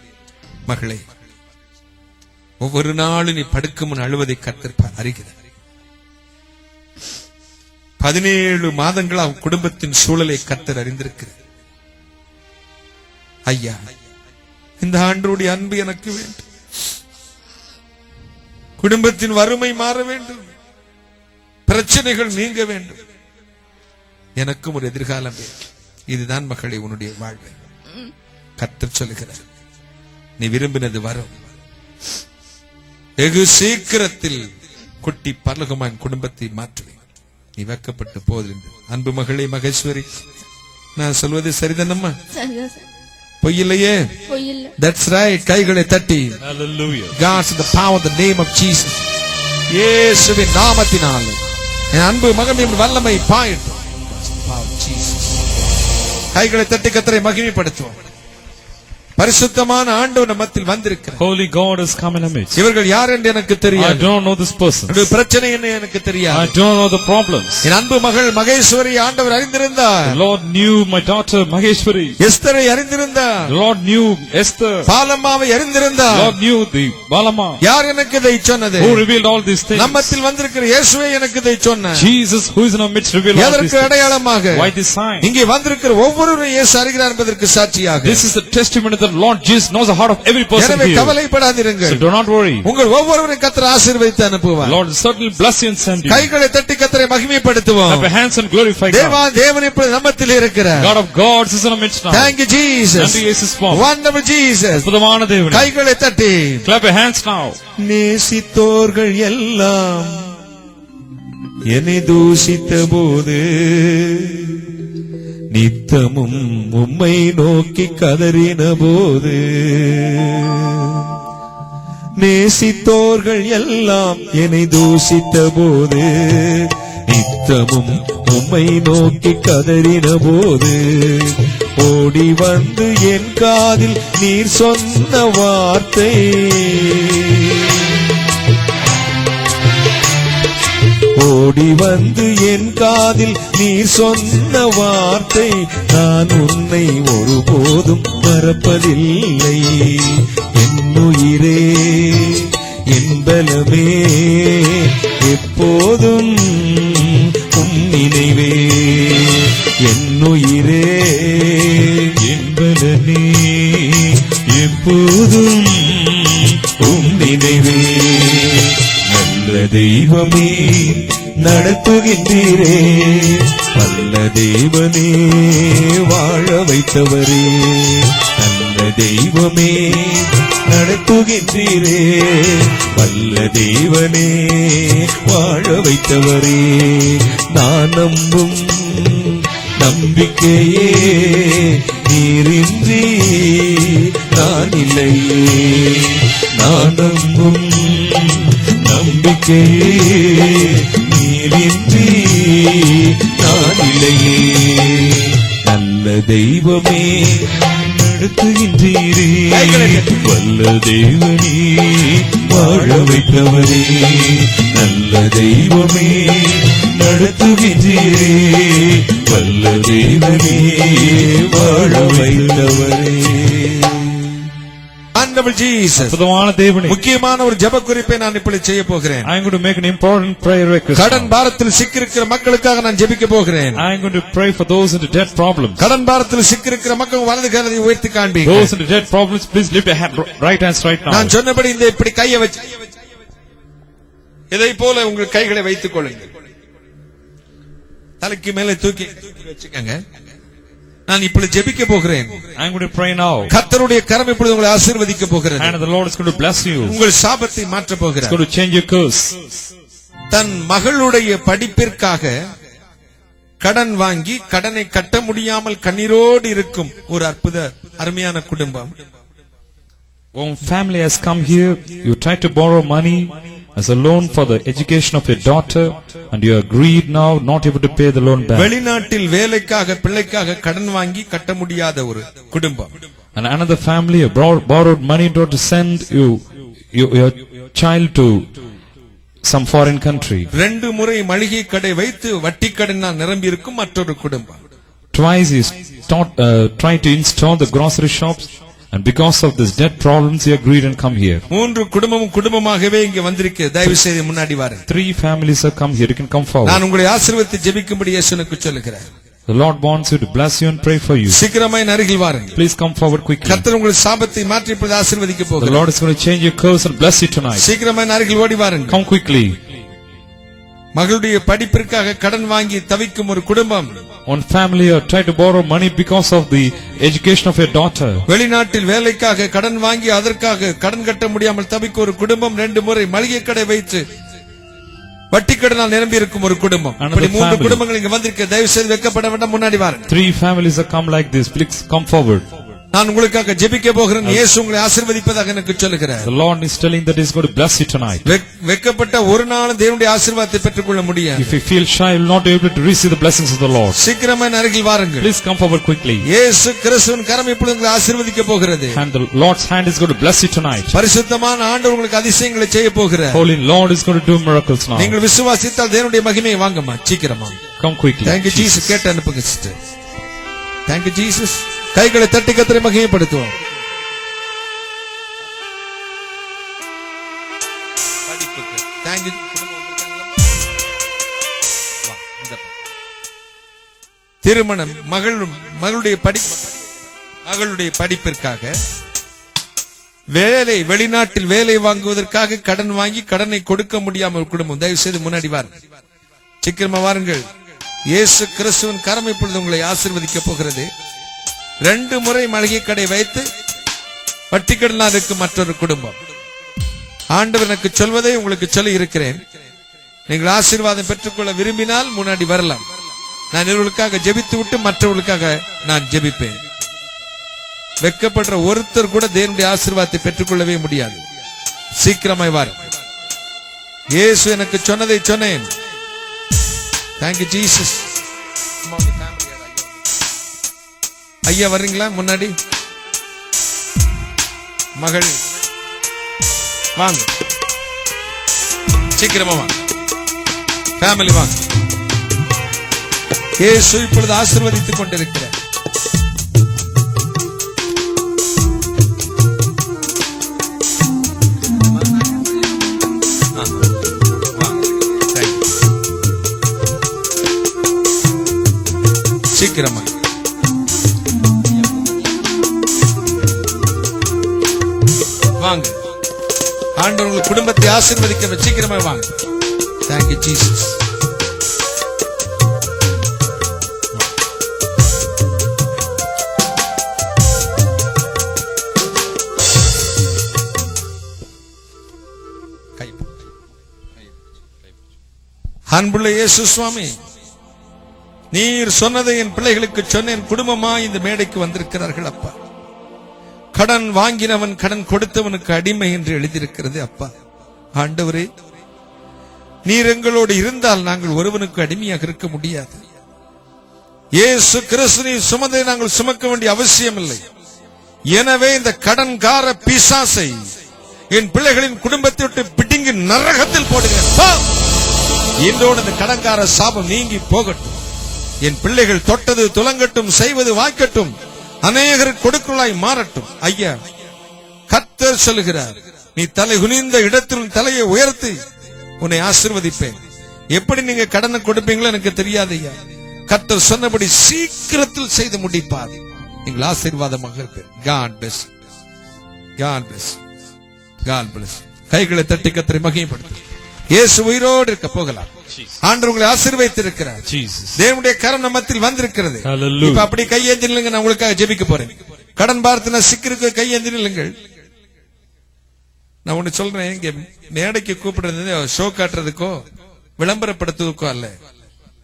மகளே, ஒவ்வொரு நாளும் நீ படுக்கும் முன் அழுவதை கர்த்தர் அறிகிறார். 17 மாதங்கள் அவன் குடும்பத்தின் சூழலை கர்த்தர் அறிந்திருக்கிறார். ஐயா, இந்த ஆண்டவருடைய அன்பு எனக்கு வேண்டும். குடும்பத்தின் வறுமை மாற வேண்டும், பிரச்சனைகள் நீங்க வேண்டும், எனக்கும் ஒரு எதிர்காலம் வேண்டும். இதுதான் மகளே உன்னுடைய வாழ்வை கர்த்தர் சொல்லுகிறார். நீ விரும்பினது வரும். வெகு சீக்கிரத்தில் குட்டி பரலோகமான் குடும்பத்தை மாற்றுவேன். நீ வெக்கப்பட்டு போதிருந்து. அன்பு மகளே மகேஸ்வரி, நான் சொல்வது சரிதானம்மா? பொய்யில்லையே. That's right. கைகளை தட்டி. Hallelujah. God's in the power of the name of Jesus. இயேசுவின் நாமத்தினால் என் அன்பு மகனின் வல்லமை பாயட்டும். கைகளை தட்டி கர்த்தரை மகிமைப்படுத்துவோம். பரிசுத்தமான ஆண்டவர் நம்மத்தில் வந்திருக்கிறார். Holy God has come in our midst. இவர்கள் யார் என்று எனக்கு தெரியாது. I don't know this person. இந்த பிரச்சனை என்ன எனக்கு தெரியாது. I don't know the problems. என் அன்பு மகள் மகேஸ்வரி ஆண்டவர் அறிந்திருந்தார். The Lord knew my daughter Maheshwari. எஸ்தரை அறிந்திருந்தார். The Lord knew Esther. பாலம்மாவை அறிந்திருந்தார். The Lord knew the Balama. யார் எனக்கு இதை சொன்னது? Who revealed all these things? நம்மத்தில் வந்திருக்கிற இயேசுவே எனக்கு இதை சொன்னார். Jesus who is in our midst revealed all these எதற்கு things. அடையாளமாக? Why this sign? இங்கே வந்திருக்கிற ஒவ்வொருவரும் இயேசு அறிகிறார் என்பதற்கு சாட்சியாக. This is the testimony that Lord Jesus knows the heart of every person எனவே here. கவலைப்படாதீர்கள். So do not worry. உங்கள் ஒவ்வொருவரையும் கர்த்தர் ஆசீர்வதித்து அனுப்புவார். Lord will certainly bless you and send you. கைகளை தட்டி கர்த்தரை மகிமைப்படுத்துவோம். Clap your hands and glorify God. தேவன் இப்பொழுது நம்மத்தில் இருக்கிறார். God of gods is in our midst now. Thank you Jesus. நன்றி இயேசு சுவாமி. Wonderful Jesus. அற்புதமான தேவனே. கைகளை தட்டி. Clap your hands now. நேசித்தோர்கள் எல்லாம் என்னை தூஷித்த போது நித்தமும் உம்மை நோக்கி கதறின போது, நேசித்தோர்கள் எல்லாம் என்னை தூஷித்த போது நித்தமும் உம்மை நோக்கி கதறின போது, ஓடி வந்து என் காதில் நீர் சொன்ன வார்த்தை, ஓடி வந்து என் காதில் நீர் சொன்ன வார்த்தை, நான் உன்னை ஒருபோதும் மறப்பதில்லை. என் உயிரே என் பலமே எப்போதும் உம் நினைவே, என் உயிரே என் பலமே எப்போதும் உம் நினைவே. நல்ல தெய்வமே நடத்துகின்றீரே, நல்ல தேவனே வாழ வைத்தவரே, நல்ல தெய்வமே நடத்துகின்றீரே, வல்ல தேவனே வாழ வைத்தவரே, நான் நம்பும் நம்பிக்கையே நீரின்றி நான் இல்லையே, நான் நம்பும் நம்பிக்கையே நீரின்றி நான் இல்லையே. நல்ல தெய்வமே நடத்துகின்றீரே, வல்ல தேவனே வாழ வைத்தவரே, நல்ல தெய்வமே நடத்துகின்றீரே, வல்ல தேவனே வாழ வைத்தவரே. wonderful Jesus. அற்புதமான தேவனே, முக்கியமான ஒரு ஜெப குறிப்பை நான் இப்படி செய்ய போகிறேன். I am going to make an important prayer request. கடன் பாரத்தில் சிக்கியிருக்கிற மக்களுக்காக நான் ஜெபிக்க போகிறேன். I am going to pray for those in the debt problems. கடன் பாரத்தில் சிக்கியிருக்கிற மக்கள் வலது கரத்தை உயர்த்தி காண்பீங்க. Those in the debt problems, please lift your right hands right now. நான் சொன்னபடி இந்த இப்படி கையை வச்சு இதை போல உங்கள் கைகளை வைத்துக் கொள்ளுங்கள். தலைக்கு மேலே தூக்கி வச்சுக்கங்க. நான் இப்படி ஜெபிக்க போகிறேன். I am going to pray now. கர்த்தருடைய கரம் இப்பொழுது உங்களை ஆசீர்வதிக்க போகிறது. And the Lord is going to bless you. உங்கள் சாபத்தை மாற்ற He's போகிறார். going to change your curse. தன் மகளுடைய படிப்பிற்காக கடன் வாங்கி கடனை கட்ட முடியாமல் கண்ணீரோடு இருக்கும் ஒரு அருமையான குடும்பம். One family has come here. You tried to borrow money as a loan for the education of your daughter, and you are agreed now not able to pay the loan back. வெளிநாட்டில் வேலைக்காக பிள்ளைக்காக கடன் வாங்கி கட்ட முடியாத ஒரு குடும்பம். And another family borrowed money in order to send your child to some foreign country. 2 முறை மளிகை கடை வைத்து வட்டி கடனால் நிரம்பி இருக்கும் மற்றொரு குடும்பம். Twice he tried to install the grocery shops, and because of this debt problems he agreed and come here. 3 குடும்பமாகவே இங்கே வந்திருக்கு. தயவு செய்து முன்னாடி வாருங்கள். 3 families have come here. You can come forward. நான் உங்களை ஆசீர்வதித்து ஜெபிக்கும்படி இயேசுவுக்கு சொல்லுகிறேன். The Lord wants you to bless you and pray for you. சீக்கிரமாய் அருகில் வாருங்கள். Please come forward quickly. கர்த்தர் உங்கள் சாபத்தை மாற்றி இப்பொழுது ஆசீர்வதிக்க The போகிறார். Lord is going to change your curse and bless you tonight. சீக்கிரமாய் அருகில் ஓடி வாருங்கள். Come quickly. மகளுடைய படிப்பிற்காக கடன் வாங்கி தவிக்கும் ஒரு குடும்பம். One family tried to borrow money because of the education of your daughter. வெளிநாட்டில் வேலைக்காக கடன் வாங்கி அதற்காக கடன் கட்ட முடியாமல் தவிக்கும் ஒரு குடும்பம். 2 முறை மளிகை கடை வைத்து வட்டி கடனால் நிரம்பி இருக்கும் ஒரு குடும்பம். இப்படி 3 குடும்பங்கள் இங்க வந்திருக்கு. தயவு செய்து வெட்கப்பட வேண்டாம், முன்னாடி வாருங்கள். 3 families have come like this. Please come forward. நான் உங்களுக்காக ஜெபிக்க போகிறேன். இயேசு உங்களை ஆசீர்வதிப்பதாக எனக்கு சொல்லுகிறார். The Lord is telling that He is going to bless you tonight. வெட்கப்பட்ட ஒரு நாள் தேவனுடைய ஆசீர்வாதத்தை பெற்றுக்கொள்ள முடியாது. If you feel shy, you will not be able to receive the blessings of the Lord. சீக்கிரமாய் அருகில் வாருங்கள். Please come forward quickly. இயேசு கிறிஸ்துவின் கரம் இப்பொழுது உங்களை ஆசீர்வதிக்க போகிறது. And the Lord's hand is going to bless you tonight. பரிசுத்தமான ஆண்டவர் உங்களுக்கு அதிசயங்களை செய்ய போகிறார். Holy Lord is going to do miracles now. நீங்கள் விசுவாசித்தால் தேவனுடைய மகிமையை வாங்கம்மா. சீக்கிரமா. Come quickly. Thank you Jesus. கேட்டு அனுப்புங்க சிஸ்டர். Thank you Jesus. கைகளை தட்டி கர்த்தரை மகிமைப்படுத்துவோம். Thank you. திருமணம் மகளுடைய படிப்பிற்காக வெளிநாட்டில் வேலை வாங்குவதற்காக கடன் வாங்கி கடனை கொடுக்க முடியாமல் குடும்பம். தயவு செய்து முன்னாடி வாருங்கள். சீக்கிரமா வாருங்கள். இயேசு கிறிஸ்துவின் கரம் இப்பொழுது உங்களை ஆசீர்வதிக்க போகிறது. 2 முறை மளிகை கடை வைத்து வட்டி கடனால் இருக்கும் மற்றொரு குடும்பம். ஆண்டவர் எனக்கு சொல்வதை உங்களுக்கு சொல்லி இருக்கிறேன். நீங்கள் ஆசீர்வாதம் பெற்றுக்கொள்ள விரும்பினால் முன்னாடி வரலாம். நான் இவர்களுக்காக ஜெபித்து விட்டு மற்றவர்களுக்காக நான் ஜெபிப்பேன். வெட்கப்படுற ஒருத்தர் கூட தேவனுடைய ஆசீர்வாதத்தை பெற்றுக்கொள்ளவே முடியாது. சீக்கிரமாய் வாரு. இயேசு எனக்கு சொன்னதை சொன்னேன். Thank you Jesus. ஐயா வர்றீங்களா முன்னாடி? மகள் வாங்க, சீக்கிரமா வாங்க. ஃபேமிலி வாங்க. இயேசு இப்பொழுது ஆசீர்வதித்துக் கொண்டிருக்கிறார். சீக்கிரமா வாங்க. ஆண்டவர் உங்கள் குடும்பத்தை ஆசீர்வதிக்க. சீக்கிரமா வாங்க. Thank you Jesus. அன்புள்ள இயேசு சுவாமி, நீர் சொன்னதை என் பிள்ளைகளுக்கு சொன்னேன். குடும்பமா இந்த மேடைக்கு வந்திருக்கிறார்கள் அப்பா. கடன் வாங்கினவன் கடன் கொடுத்தவனுக்கு அடிமை என்று எழுதியிருக்கிறது அப்பா. ஆண்டவரே, நீர் எங்களோடு இருந்தால் நாங்கள் ஒருவனுக்கு அடிமையாக இருக்க முடியாது. இயேசு கிறிஸ்துவை சுமந்தை நாங்கள் சுமக்க வேண்டிய அவசியம் இல்லை. எனவே இந்த கடன்கார பிசாசை என் பிள்ளைகளின் குடும்பத்தை விட்டு பிடுங்கி நரகத்தில் போடுங்க. இன்றோடு இந்த கடன்கார சாபம் நீங்கி போகட்டும். என் பிள்ளைகள் தொட்டது துலங்கட்டும், செய்வது வாய்க்கட்டும், அநேகர் கொடுக்கலாய் மாறட்டும். ஐயா, கர்த்தர் கர்த்தர் சொல்லுகிறார், நீ தலை குனிந்த இடத்தில் தலையை உயர்த்தி உன்னை ஆசீர்வதிப்பேன். எப்படி நீங்க கடனை கொடுப்பீங்களோ எனக்கு தெரியாது ஐயா. கர்த்தர் சொன்னபடி சீக்கிரத்தில் செய்து முடிப்பார். நீங்கள் ஆசீர்வாதமாக இருப்பேன். God bless. God bless. God bless. கைகளை தட்டி கர்த்தரை மகிமைப்படுத்து. இயேசு உயிரோடு இருக்க போகலாம். ஆண்டவர் உங்களை ஆசீர்வதித்திருக்கிறார். தேவனுடைய கரம் நம்மத்தில் வந்திருக்கிறது. இப்ப அப்படி கையேந்தி நில்லுங்க, நான் உங்களுக்காக ஜெபிக்க போறேன். கடன் பார்த்து சிக்கிருக்கு, கையேந்தி நில்லுங்கள். நான் ஒண்ணு சொல்றேன், இங்க மேடைக்கு கூப்பிடுறது ஷோ காட்டுறதுக்கோ விளம்பரப்படுத்துவதற்கோ அல்ல.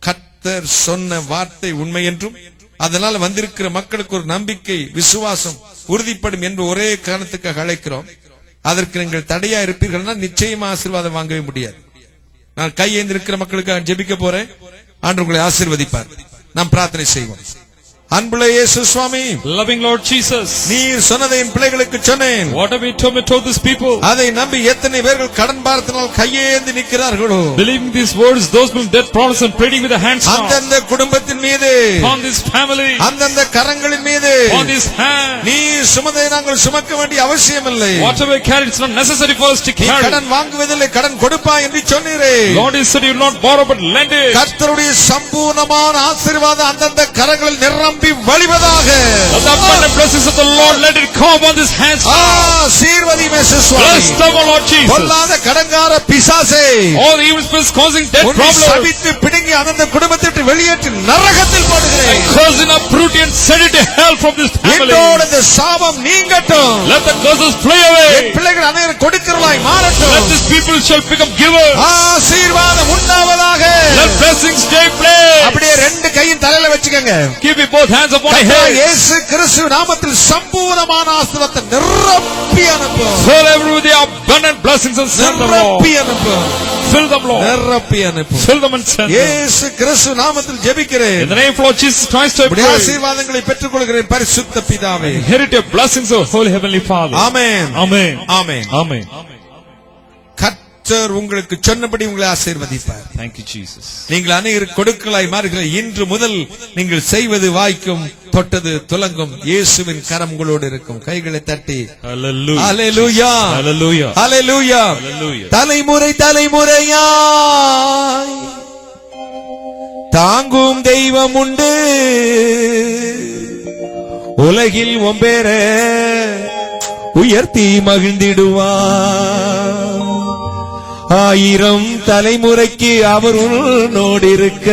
கர்த்தர் சொன்ன வார்த்தை உண்மை என்றும் அதனால வந்திருக்கிற மக்களுக்கு ஒரு நம்பிக்கை, விசுவாசம் உறுதிப்படும் என்ற ஒரே காரணத்துக்காக அழைக்கிறோம். அதற்கு நீங்கள் தடையா இருப்பீர்கள்னா நிச்சயமா ஆசீர்வாதம் வாங்கவே முடியாது. நான் கையேந்திருக்கிற மக்களுக்கு ஜெபிக்க போறேன். ஆண்டவர் உங்களை ஆசீர்வதிப்பார். நாம் பிரார்த்தனை செய்வோம். அன்புள்ள இயேசு சுவாமி, loving Lord Jesus, நீர் சொன்னதை என் பிள்ளைகளுக்கு சொன்னேன். whatever you told me to this people, அதை நம்பி எத்தனை பேர்கள் கடன் பாரத்தினால் கையேந்தி நிற்கிறார்களோ, believing these words, those who dead promise and praying with the hands down, அந்தந்த குடும்பத்தின் மீது, on this family, அந்தந்த கரங்களின் மீது, on this hand, நீர் சுமதை நாங்கள் சுமக்க வேண்டிய அவசியம் இல்லை. whatever carry, it's not necessary for us to carry. கடன் வாங்குவதில்லை, கடன் கொடுப்பா என்று சொன்னீரே. Lord is said you will not borrow but lend it. கர்த்தருடைய சம்பூர்ணமான ஆசீர்வாதம் அந்தந்த கரங்களில் நிரம்பி வழிவதாக. The abundant blessings of the Lord, let it come on this hands. ஆசீர்வதி மேசு சுவாமி. Bless the Lord Jesus. பொல்லாத கடன்கார பிசாசே, all evil spirits causing death problems, சபித்து பிடுங்கி அந்த குடும்பத்தை விட்டு வெளியேற்றி நரகத்தில் போடுகிறேன். curse in uproot and send it to hell from this family. என்னோட இந்த சாபம் நீங்கட்டும். Let the curses fly away. என் பிள்ளைகள் அனைவரும் கொடுக்கிறவர்களாய் மாறட்டும். Let these people shall become givers. ஆசீர்வாதம் உண்டாவதாக. Let blessings take place. அப்படியே ரெண்டு கையும் தலையில வச்சுக்கங்க. Keep it both hands upon your head. இயேசு கிறிஸ்து நாமத்தில் சம்பூர்ணமான ஆசீர்வாதத்தை நிரப்பி அனுப்பு. Fill every with the abundant blessings and send them, Lord. நிரப்பி அனுப்பு. Fill them, Lord. நிரப்பி அனுப்பு. Fill them and send them. இயேசு கிறிஸ்து நாமத்தில் ஜெபிக்கிறேன். In the name of Lord Jesus Christ I pray. ஆசீர்வாதங்களை பெற்றுக்கொள்கிறேன் பரிசுத்த பிதாவே. Inherit your blessings, O Holy Heavenly Father. Amen. Amen. Amen. Amen. கர்த்தர் உங்களுக்கு சொன்னபடி உங்களை ஆசீர்வதிப்பார். Thank you Jesus. நீங்கள் அநேகர் கொடுக்கலாய் மாறுகிறீர்கள். இன்று முதல் நீங்கள் செய்வது வாய்க்கும், தொட்டது துலங்கும். இயேசுவின் கரம் உங்களோடு இருக்கும். கைகளை தட்டி Hallelujah. ஹல்லேலூயா, Hallelujah. ஹல்லேலூயா. Hallelujah. தலைமுறை தலைமுறையாய் தாங்கும் தெய்வம் உண்டு. உலகில் ஒம்பேர உயர்த்தி மகிழ்ந்திடுவார். 1000 தலைமுறைக்கு அவர் உன்னோடு இருக்க,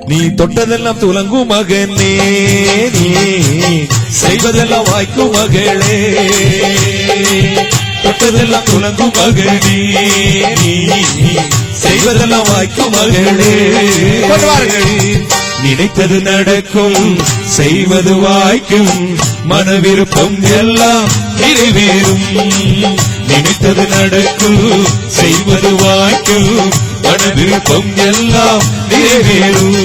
நீ தொட்டதெல்லாம் துலங்கும் மகனே, நீ செய்வதெல்லாம் வாய்க்கும் மகளே. தொட்டதெல்லாம் துலங்கும் மகனே, நீ செய்வதெல்லாம் வாய்க்கும் மகளே. நினைத்தது நடக்கும், செய்வது வாய்க்கும், மன விருப்பம் எல்லாம் நிறைவேறும். நினைத்தது நடக்கும், செய்வது வாய்க்கும், மன விருப்பம் எல்லாம் நிறைவேறும்.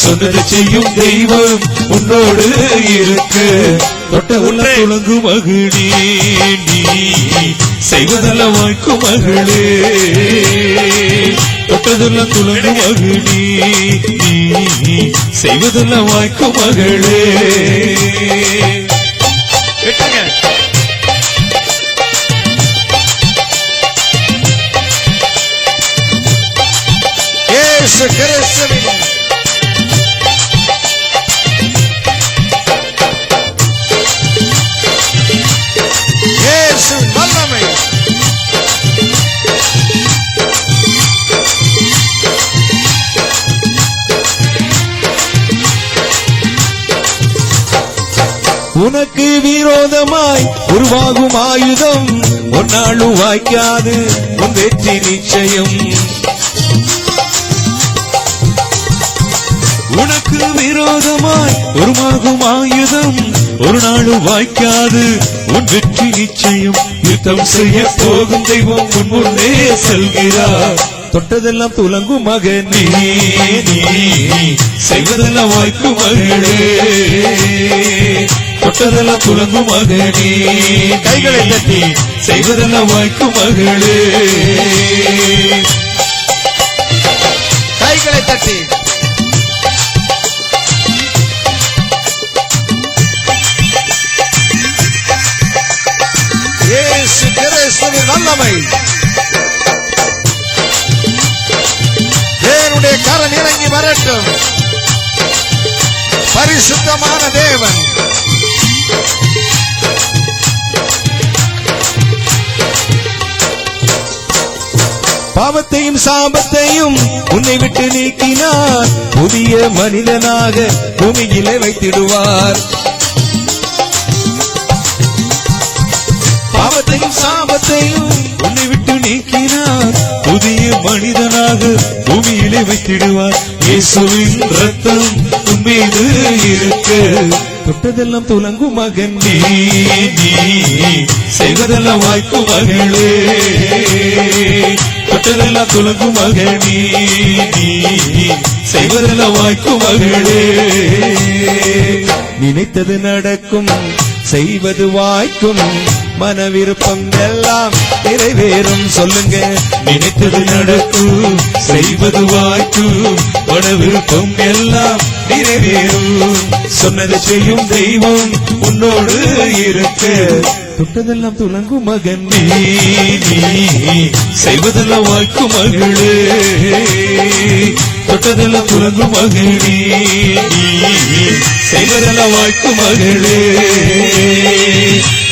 சொன்னது செய்யும் தெய்வம் உன்னோடு இருக்கு. தொட்ட உள்ள துலங்கும் மகளே, நீ செய்வதெல்லாம் வாய்க்கும் மகளே. தொட்டதெல்லாம் துலங்கும் மகளே, நீ செய்வதெல்லாம் வாய்க்கும் மகளே. இயேசு கிறிஸ்துவின் இயேசுவின் வல்லமை உனக்கு விரோதமாய் உருவாகும் ஆயுதம் ஒரு நாளும் வாய்க்காது, உன் வெற்றி நிச்சயம். உனக்கு விரோதமாய் உருவாகும் ஆயுதம் ஒரு நாளும் வாய்க்காது, உன் வெற்றி நிச்சயம். யுத்தம் செய்ய போகும் தெய்வம் உன் முன்னே செல்கிறார். தொட்டதெல்லாம் துலங்கும் மகனே, நீ செய்வதெல்லாம் வாய்க்கும் மகளே. தொட்டதெல்லாம் துலங்கும் மகனே, கைகளை தட்டி செய்வதெல்லாம் வாய்க்கும் மகளே. கைகளை தட்டி வல்லமை. தேவனுடைய கரம் இறங்கி வரட்டும். பரிசுத்தமான தேவன். பாவத்தையும் சாபத்தையும் உன்னை விட்டு நீக்கினார். புதிய மனிதனாக பூமியிலே வைத்திடுவார். பாவத்தையும் சாபத்தையும் உன்னை விட்டு நீக்கினார். புதிய மனிதனாக பூமியிலே வைத்திடுவார். இயேசுவின் ரத்தம் உன் மீது இருக்கு. தொட்டதெல்லாம் துலங்கும் மகன் நீ செய்வதெல்லாம் வாய்க்கும் மகளே. தொட்டதெல்லாம் துலங்கும் மகனே. நீ செய்வதெல்லாம் வாய்க்கும் மகளே. நினைத்தது நடக்கும், செய்வது வாய்க்கும், மன விருப்பம் எல்லாம் நிறைவேறும். சொல்லுங்க. நினைத்தது நடக்கும், செய்வது வாய்க்கும், மன விருப்பம் எல்லாம் நிறைவேறும். சொன்னதை செய்யும் தெய்வம் உன்னோடு இருக்கு. தொட்டதெல்லாம் துலங்கும் மகன் நீ செய்வதெல்லாம் வாய்க்கும் மகளே. தொட்டதெல்லாம் துலங்கும் மகளே. நீ செய்வதெல்லாம் வாய்க்கும் மகளே.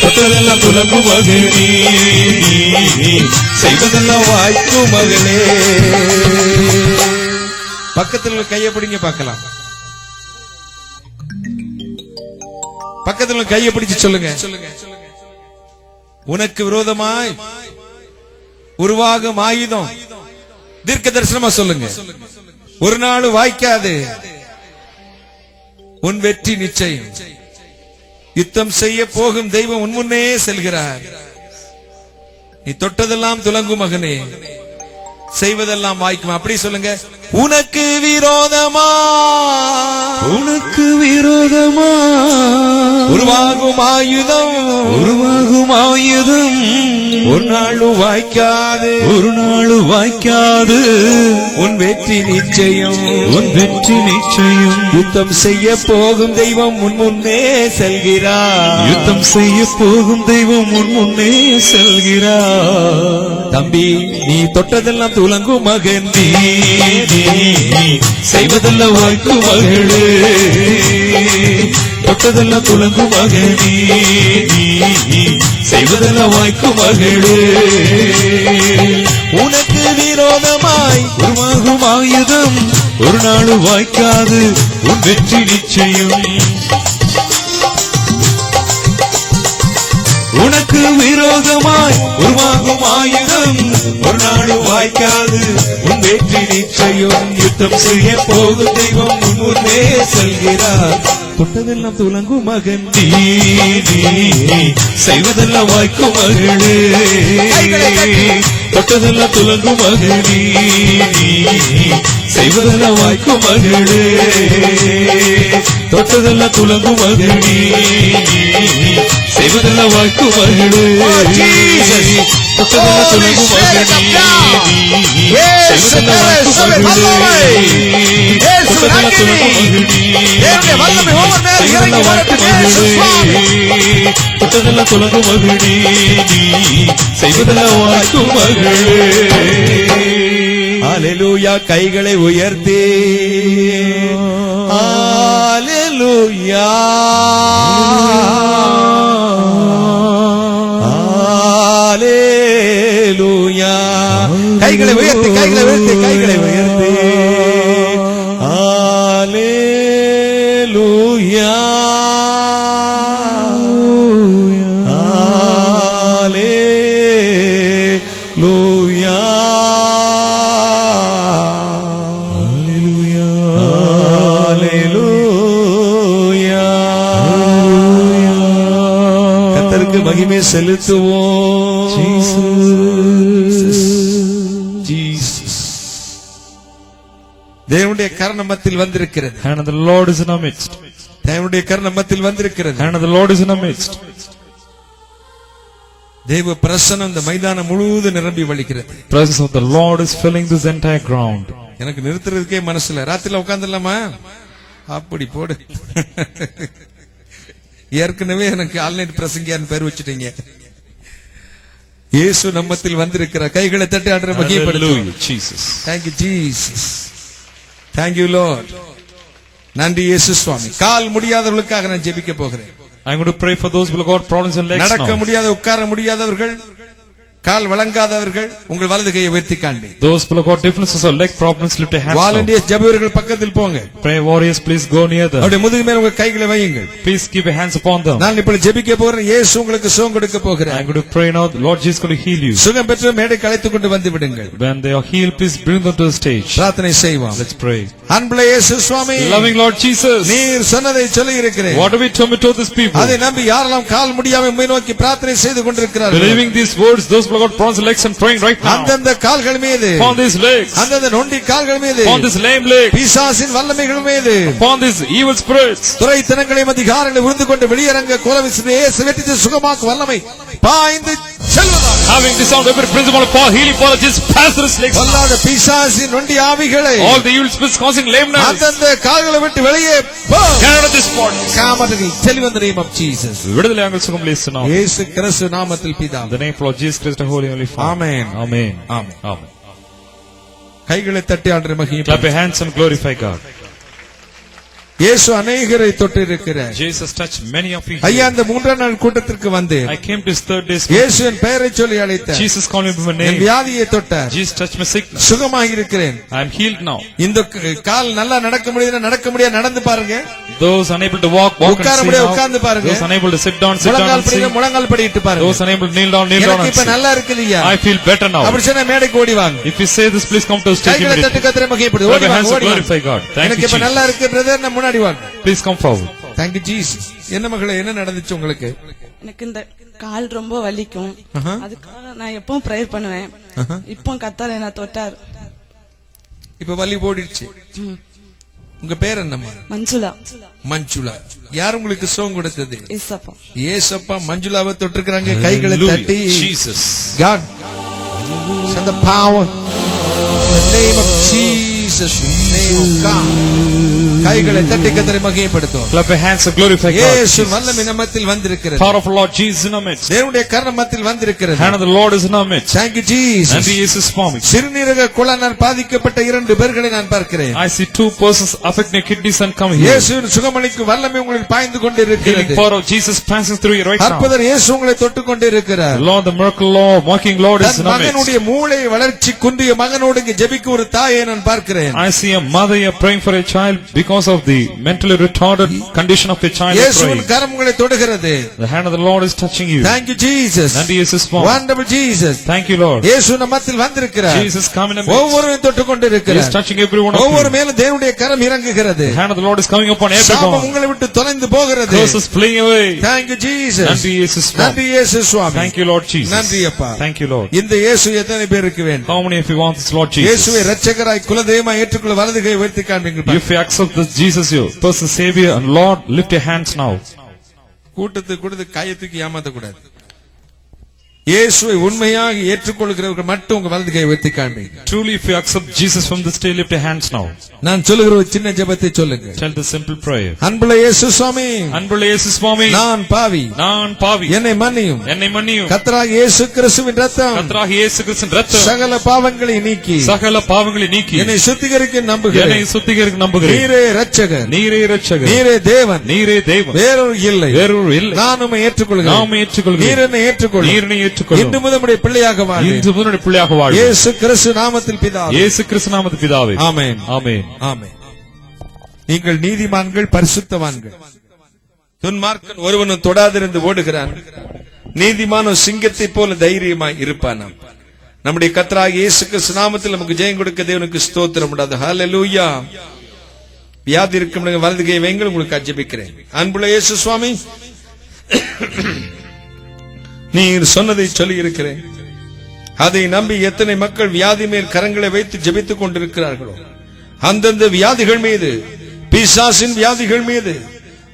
தொட்டதெல்லாம் துலங்கும் மகளே. நீ செய்வதெல்லாம் வாய்க்கும் மகளே. பக்கத்தில் கையை பிடிங்க பார்க்கலாம். பக்கத்தில் கையை பிடிச்சு சொல்லுங்க. உனக்கு விரோதமாய் உருவாகும் ஆயுதம் தீர்க்க தரிசனமா சொல்லுங்க. ஒரு நாள் வாய்க்காது. உன் வெற்றி நிச்சயம். யுத்தம் செய்ய போகும் தெய்வம் உன் முன்னே செல்கிறார். நீ தொட்டதெல்லாம் துலங்கும் மகனே. செய்வதெல்லாம் வாய்க்கும். அப்படி சொல்லுங்க. உனக்கு விரோதமா, உனக்கு விரோதமா உருவாகும் ஆயுதம், உருவாகும் ஆயுதம் ஒரு நாள் வாய்க்காது, ஒரு நாள் வாய்க்காது. உன் வெற்றி நிச்சயம், உன் வெற்றி நிச்சயம். யுத்தம் செய்ய போகும் தெய்வம் உன் முன்னே செல்கிறார். யுத்தம் செய்ய போகும் தெய்வம் உன் முன்னே செல்கிறார். தம்பி, நீ தொட்டதெல்லாம் துலங்கும் மகன். செய்வதெல்லாம் வாய்க்கும் மகளே. தொட்டதெல்லாம் துலங்கும் மகனே. செய்வதெல்லாம் வாய்க்கும் மகளே. உனக்கு விரோதமாய் உருவாகும் ஆயுதம் ஒரு நாள் வாய்க்காது. உன் வெற்றி நிச்சயம். உனக்கு விரோதமாய் உருவாகும் ஆயுதம் ஒரு நாள் வாய்க்காது. உன் வெற்றி நிச்சயம். யுத்தம் செய்ய போகும் தெய்வம் உன் முன்னே செல்கிறார். தொட்டதெல்லாம் துலங்கும் மகன். செய்வதெல்லாம் வாய்க்கும் மகளே. தொட்டதெல்லாம் துலங்கும் மகளே. செய்வதெல்லாம் வாய்க்கும் மகளே. தொட்டதெல்லாம் துலங்கும் மகளே. செய்வதெல்லாம் வாய்க்கும் மகளே. தொட்டதெல்லாம் துலங்கும் மகளே. செய்வதெல்லாம் வாய்க்கும் மகளே. தொட்டதெல்லாம் துலங்கும் மகளே. தொட்டதெல்லாம் துலங்கும் மகளே. செய்வதெல்லாம் வாய்க்கும் மகளே. ஹல்லேலூயா. கைகளை உயர்த்தி ஹல்லேலூயா, ஹல்லேலூயா. கைகளை உயர்த்தி, கைகளை உயர்த்தி, கைகளை உயர்த்தி ஹல்லேலூயா, ஹல்லேலூயா, ஹல்லேலூயா. கர்த்தருக்கு மகிமை செலுத்துவோம். தேவனுடைய கரணமத்தில் வந்திருக்கிறது. Hand of the Lord is in our midst. தேவனுடைய கரணமத்தில் வந்திருக்கிறது. Hand of the Lord is in our midst. தேவ பிரசன்னம் இந்த மைதானம் முழுவதும் நிரம்பி வழிக்கிறது. Presence of the Lord is filling this entire ground. எனக்கு நிறுத்துறதுக்கே மனசுல. ராத்திரில உட்கார்ந்துடலாமா? அப்படி போடு. ஏற்கனவே எனக்கு ஆல்நைட் பிரசங்கியான்னு பேர் வச்சுட்டீங்க. இயேசு நம்மத்தில் வந்திருக்கிறார். கைகளை தட்டி ஆண்டவரை மகிமைப்படுத்துவோம். Hallelujah, Jesus. Thank you Jesus. Thank you Lord. நன்றி இயேசு சுவாமி. கால் முடியாதவர்களுக்காக நான் ஜெபிக்க போகிறேன். I'm going to pray for those who have got problems in legs நடக்க now. முடியாத, உட்கார முடியாதவர்கள், கால் வழங்காதவர்கள் உங்கள் வலது கையை உயர்த்தி காண்பி. Those who have got differences or leg problems, lift your hands now. Volunteers ஜெபவீரர்கள் பக்கத்தில் போங்க. Prayer warriors, please go near them. அவருடைய முதுகு மேல் உங்கள் கைகளை வையுங்கள். Please keep your hands upon them. நான் இப்பொழுது ஜெபிக்க போகிறேன். இயேசு உங்களுக்கு சுகம் கொடுக்க போகிறார். I'm going to pray now. The Lord Jesus is going to heal you. சுகம் பெற்று மேடைக்கு அழைத்துக் கொண்டு வந்து விடுங்கள். When they are healed, please bring them to the stage. பிரார்த்தனை செய்வோம். Let's pray. அன்புள்ள இயேசு சுவாமி, Loving Lord Jesus, நீர் சொன்னதை சொல்லி இருக்கிறேன். what do we told these people? அதை நம்பி யாரெல்லாம் கால் முடியாமல் உம்மை நோக்கி பிரார்த்தனை செய்து கொண்டிருக்கிறார்கள், Believing these words, those who have got problems in legs and praying right now. அந்தந்த கால்கள் மீது, Upon these legs, அந்தந்த நொண்டி கால்கள் மீது, upon this lame leg, பிசாசின் வல்லமைகள் மீது, upon these evil spirits, துரைத்தனங்களையும் அதிகாரங்களை உருந்து கொண்டு வெளியரங்க கோலவிசிறு இயேசு வெட்டித்து சுகமாக்கு வல்லமை பாய்ந்து செல்வதாக. having disarmed every principle of power, healing power, just pass through his legs. வல்லாத பிசாசின் நொண்டி ஆவிகளை All the evil spirits causing lameness, அந்தந்த கால்களை விட்டு வெளியே போ. get out of this body. காமத்தில் செல்வ in the name of Jesus. விடுதலை ஆங்கள் சுகம் லேசு now. இயேசு கிறிஸ்து நாமத்தில் பிதா. In the name of Lord Jesus Christ, the Holy Holy Father. Amen. Amen. Amen. Amen. கைகளை தட்டி ஆண்டவரை Clap மகிமைப்படுத்துவோம். your hands and glorify God. இயேசு அநேகரை தொட்டு இருக்கிறார். Jesus touched many of you. ஐயா, அந்த மூன்றாம் நாள் கூட்டத்திற்கு வந்து I came to his third day. இயேசுவின் பெயரை சொல்லி அழைத்தார். Jesus called me by my N name. வியாதியை தொட்டார். Jesus touched my sickness. சுகமாகி இருக்கிறேன். I am healed now. இந்த கால் நல்லா நடக்க முடியுதுன்னா நடக்க முடியாது, நடந்து பாருங்க. Those unable to walk and உட்கார see முடியாது, now. உட்கார்ந்து பாருங்க. Those unable to sit down முழங்கால் and படிங்க, see. முழங்கால் படிட்டு பாருங்க. Those unable to kneel down எனக்கு and இப்ப see. நல்லா இருக்குதுயா. I feel better now. அப்படி சொன்னா மேடைக்கு ஓடி வாங்க. If you say this, please come to the stage கைகளை தட்டி immediately. கர்த்தரை மகிமைப்படுத்து. Clap ஓடி your வாங்க, hands and ஓடி வாங்க. glorify God. Thank எனக்கு you, இப்ப நல்லா Jesus. இருக்கு பிரதர், நான் முன்னாடி வாங்க. Please come forward. Thank you Jesus. என்ன மகளே, என்ன நடந்துச்சு உங்களுக்கு? எனக்கு இந்த கால் ரொம்ப வலிக்கும். அதுக்காக நான் எப்பவும் பிரேயர் பண்ணுவேன். இப்போ கர்த்தர் என்ன தொட்டார். இப்ப வலி போடிடுச்சு. உங்க பேர் என்னம்மா? மஞ்சுளா. மஞ்சுளா. யார் உங்களுக்கு சுகம் கொடுத்தது? இயேசப்பா. இயேசப்பா மஞ்சுளாவை தொட்டிருக்கிறாங்க. கைகளை Hallelujah. தட்டி. Jesus. God send the power in the name of Jesus, in the name of God. கைகளை தட்டி கர்த்தரை மகிமைப்படுத்துவோம். Clap your hands and glorify God. இயேசு வல்லமை நம்மத்தில் வந்திருக்கிறது. Power of Lord Jesus in our midst. தேவனுடைய கரம் நம்மத்தில் வந்திருக்கிறது. Hand of the Lord is in our midst. Thank you Jesus. And he is his promise. சிறுநீரக குழாயினால் பாதிக்கப்பட்ட 2 பேர்களை நான் பார்க்கிறேன். I see 2 persons affecting your kidneys and come here. இயேசுவின் சுகமளிக்கும் வல்லமை உங்களுக்கு பாய்ந்து Healing கொண்டிருக்கிறது. power of Jesus passing through you right now. அற்புதர் இயேசு உங்களை தொட்டு கொண்டிருக்கிறார். Lord, the miracle Lord, walking Lord is than in our midst. மகனுடைய மூளை வளர்ச்சி குன்றிய மகனோடு இங்கே ஜெபிக்கும் ஒரு தாயை நான் பார்க்கிறேன். I see a mother here praying for a child because of the mentally retarded condition of your child. இயேசுவின் கரம் உங்களை தொடுகிறது. The hand of the Lord is touching you. Thank you Jesus. And he is his promise. Wonderful Jesus. Thank you Lord. இயேசு நம்மத்தில் வந்திருக்கிறார். Jesus coming in our midst. ஒவ்வொருவரையும் தொட்டு He is கொண்டிருக்கிறார். touching every one of ஒவ்வொரு you. மேலும் தேவனுடைய கரம் இறங்குகிறது. The hand of the Lord is coming upon சாபம் everyone. உங்களை விட்டு தொலைந்து போகிறது. Curses fleeing away. Thank you Jesus. And he is his promise. நன்றி இயேசு சுவாமி. Thank you Lord Jesus. நன்றி அப்பா. Thank you Lord. இந்த இயேசு எத்தனை பேருக்கு வேண்டும்? How many of you want this Lord Jesus? இயேசுவை இரட்சகராய் குலதெய்வமாய் ஏற்றுக்கொள்ள வலது கை உயர்த்தி காண்பீங்கள். If you accept this Jesus, your personal Savior and Lord, lift your hands now. கூட்டத்துக்கு கொடுத்து கையத்துக்கு ஏமாத்த கூடாது. இயேசுவை உண்மையாக ஏற்றுக்கொள்கிறவர்கள் மட்டும் உங்க வலது கையை உயர்த்தி காண்பீங்க. Truly, if you accept Jesus from this day, lift your hands now. நான் சொல்லுகிற ஒரு சின்ன ஜெபத்தை சொல்லுங்க. Tell the simple prayer. அன்புள்ள இயேசு சுவாமி, அன்புள்ள இயேசு சுவாமி, நான் பாவி, நான் பாவி, என்னை மன்னியும். என்னை மன்னியும். கர்த்தராகிய இயேசு கிறிஸ்துவின் ரத்தம் கர்த்தராகிய இயேசு கிறிஸ்துவின் ரத்தம் சகல பாவங்களை நீக்கி சகல பாவங்களை நீக்கி என்னை சுத்திகரிக்க என்னை நம்புகிறேன். சுத்திகரிக்க நம்புகிறேன். நீரே இரட்சகர், நீரே இரட்சகர், நீரே தேவன், நீரே தெய்வம், வேறொரு இல்லை. வேறொரு இல்லை. நான் உம்மை ஏற்றுக்கொள்கிறேன். நாம் ஏற்றுக்கொள்கிறோம். நீர் என்னை ஏற்றுக்கொள்ளும். நீர் என்னை ஏற்றுக்கொள்ளும். இன்று முதல் உம்முடைய பிள்ளையாக வாழ இன்று முதல் பிள்ளையாக வாழ. இயேசு கிறிஸ்து நாமத்தில் பிதாவே. இயேசு கிறிஸ்து நாமத்தில் பிதாவே. ஆமென். ஆமென். ஆமென். நீங்கள் நீதிமான்கள், பரிசுத்தவான்கள். துன்மார்க்கன் ஒருவனும் தொடாதிருந்து ஓடுகிறான், நீதிமான சிங்கத்தை போல தைரியமாய் இருப்பானாம். நம்முடைய கர்த்தராகிய இயேசு கிறிஸ்து நாமத்தில் நமக்கு ஜெயம் கொடுக்க தேவனுக்கு ஸ்தோத்திரம் உண்டாது. ஹல்லேலூயா. வியாதி இருக்கும் வலது கை வைங்கள், உங்களுக்கு ஜெபிக்கிறேன். அன்புள்ள இயேசு சுவாமி, நீர் சொன்னதை சொல்லி இருக்கிறேன். அதை நம்பி எத்தனை மக்கள் வியாதி மேல் கரங்களை வைத்து ஜெபித்துக் கொண்டிருக்கிறார்களோ, அந்தந்த வியாதிகள் மீது, பிசாசின் வியாதிகள் மீது,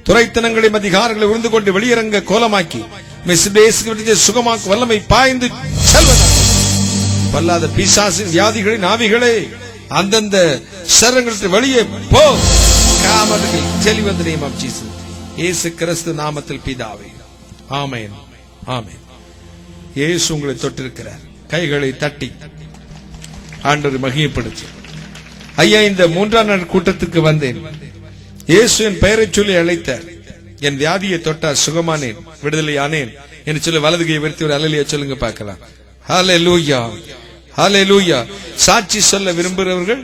துரைத்தனங்களையும் அதிகாரங்களை உருந்து கொண்டு வெளியிறங்க கோலமாக்கி சுகமாக்கு வல்லமை பாய்ந்து செல்வதாக. வல்லாத பிசாசின் வியாதிகளின் ஆவிகளே அந்தந்த சரங்களுக்கு வெளியே போ. காமர்கள் தெளிவந்த நேமம் ஜீசஸ். இயேசு கிறிஸ்து நாமத்தில் பிதாவே. ஆமென். ஆமென். இயேசு உங்களை தொட்டிருக்கிறார். கைகளை தட்டி ஆண்டவர் மகிமைப்படுத்தி, ஐயா இந்த 3ஆம் நாள் கூட்டத்துக்கு வந்தேன், இயேசு என் பெயரை சொல்லி அழைத்தார், என் வியாதியை தொட்டார், சுகமானேன், விடுதலை ஆனேன் என்று சொல்லி வலது கையை உயர்த்தி ஒரு அல்லேலூயா சொல்லுங்க பார்க்கலாம். ஹல்லேலூயா, ஹல்லேலூயா. சாட்சி சொல்ல விரும்புகிறவர்கள்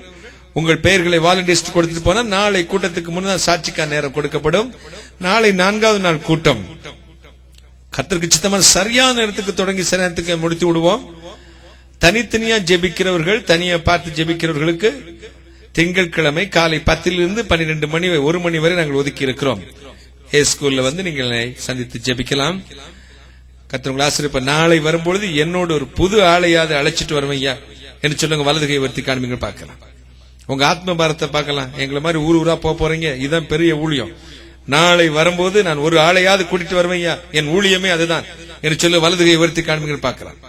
உங்கள் பெயர்களை வாலண்டியர்ஸ் கொடுத்துட்டு போனா நாளை கூட்டத்துக்கு முன்னால் சாட்சிக்கான நேரம் கொடுக்கப்படும். நாளை 4வது நாள் கூட்டம் கர்த்தருக்கு சித்தமான சரியான நேரத்துக்கு தொடங்கி சரியான நேரத்துக்கு முடித்து விடுவோம். தனித்தனியா ஜெபிக்கிறவர்கள், தனியா பார்த்து ஜெபிக்கிறவர்களுக்கு திங்கட்கிழமை காலை 10 to 12 மணி 1 மணி வரை நாங்கள் ஒதுக்கி இருக்கிறோம். ஸ்கூல்ல வந்து நீங்கள் சந்தித்து ஜெபிக்கலாம். கர்த்தர் உங்களை ஆசீர்வதிப்பார். நாளை வரும்பொழுது என்னோட ஒரு புது ஆளையாவது அழைச்சிட்டு வருவையா என்று சொல்லுங்க. வலது கை உயர்த்தி காண்பீங்க பார்க்கலாம். உங்க ஆத்ம பாரத்தை பார்க்கலாம். எங்களை மாதிரி ஊர் ஊரா போறீங்க, இதுதான் பெரிய ஊழியம். நாளை வரும்போது நான் ஒரு ஆளையாவது கூட்டிட்டு வருவையா, என் ஊழியமே அதுதான் என்று சொல்லி வலது கை உயர்த்தி காண்பீங்க பார்க்கலாம்.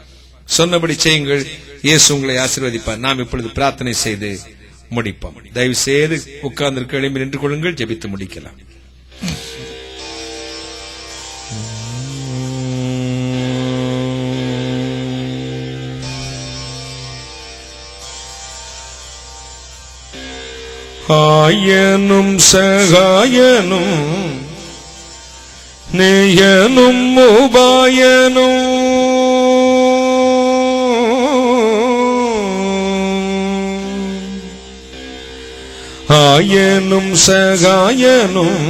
சொன்னபடி செய்யுங்கள். இயேசு உங்களை ஆசீர்வதிப்பார். நாம் இப்பொழுது பிரார்த்தனை செய்து முடிப்போம். தயவு செய்து உட்கார்ந்து எழும்பி நின்று கொள்ளுங்கள், ஜெபித்து முடிக்கலாம். ஆயனும் சகாயனும் நேயனும் உபாயனும் ஆயனும் சகாயனும்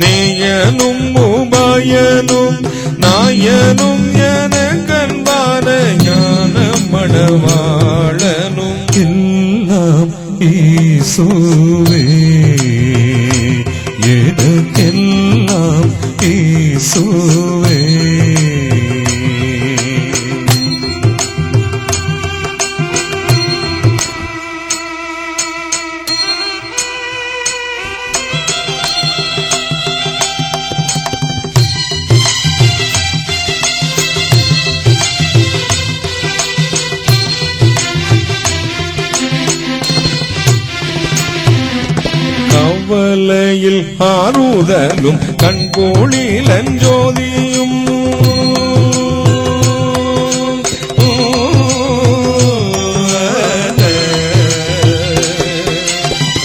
நேயனும் உபாயனும் நாயனும் என கண்பான ஞான மணவாளனும் எல்லாம் ஈசுவே, எனக்கெல்லாம் ஈசுவே. கவலையில் ஆறுதலும் கண்கோளில் அஞ்சோதியும்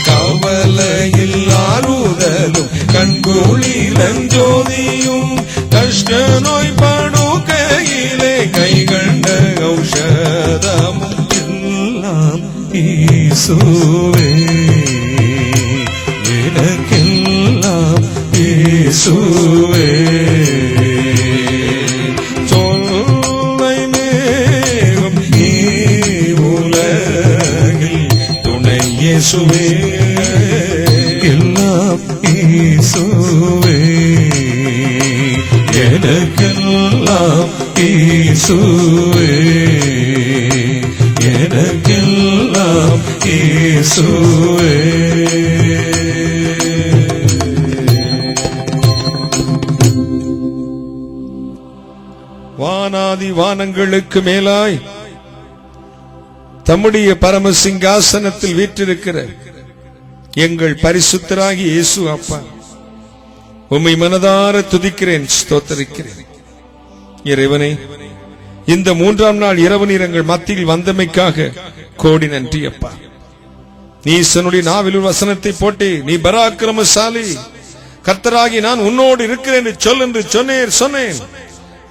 கவலையில் ஆறுதலும் கண்கோளில் அஞ்சோதியும் கஷ்ட நோய் படுக்கையிலே கை கண்ட ஔஷதமும் எல்லாம் ஈசுவே, எனக்கெல்லாம் இயேசுவே. சொல்லை மேவும் உலகில் துணை இயேசுவே, எல்லாம் இயேசுவே, எனக்கெல்லாம் இயேசுவே, எனக்கெல்லாம் இயேசுவே. வானாதி வானங்களுக்கு மேலாய் தம்முடைய பரம சிங்காசனத்தில் வீற்றிருக்கிற எங்கள் பரிசுத்தராகி இயேசு அப்பா, உம்மை மனதார துதிக்கிறேன், ஸ்தோத்தரிக்கிறேன். இறைவனே, இந்த 3ஆம் நாள் இரவு நீர் எங்கள் மத்தியில் வந்தமைக்காக கோடி நன்றி அப்பா. நீ சன்னுடைய நாவில் ஒரு வசனத்தை போட்டு, நீ பராக்கிரமசாலி, கர்த்தராகி நான் உன்னோடு இருக்கிறேன் என்று சொன்னேன்.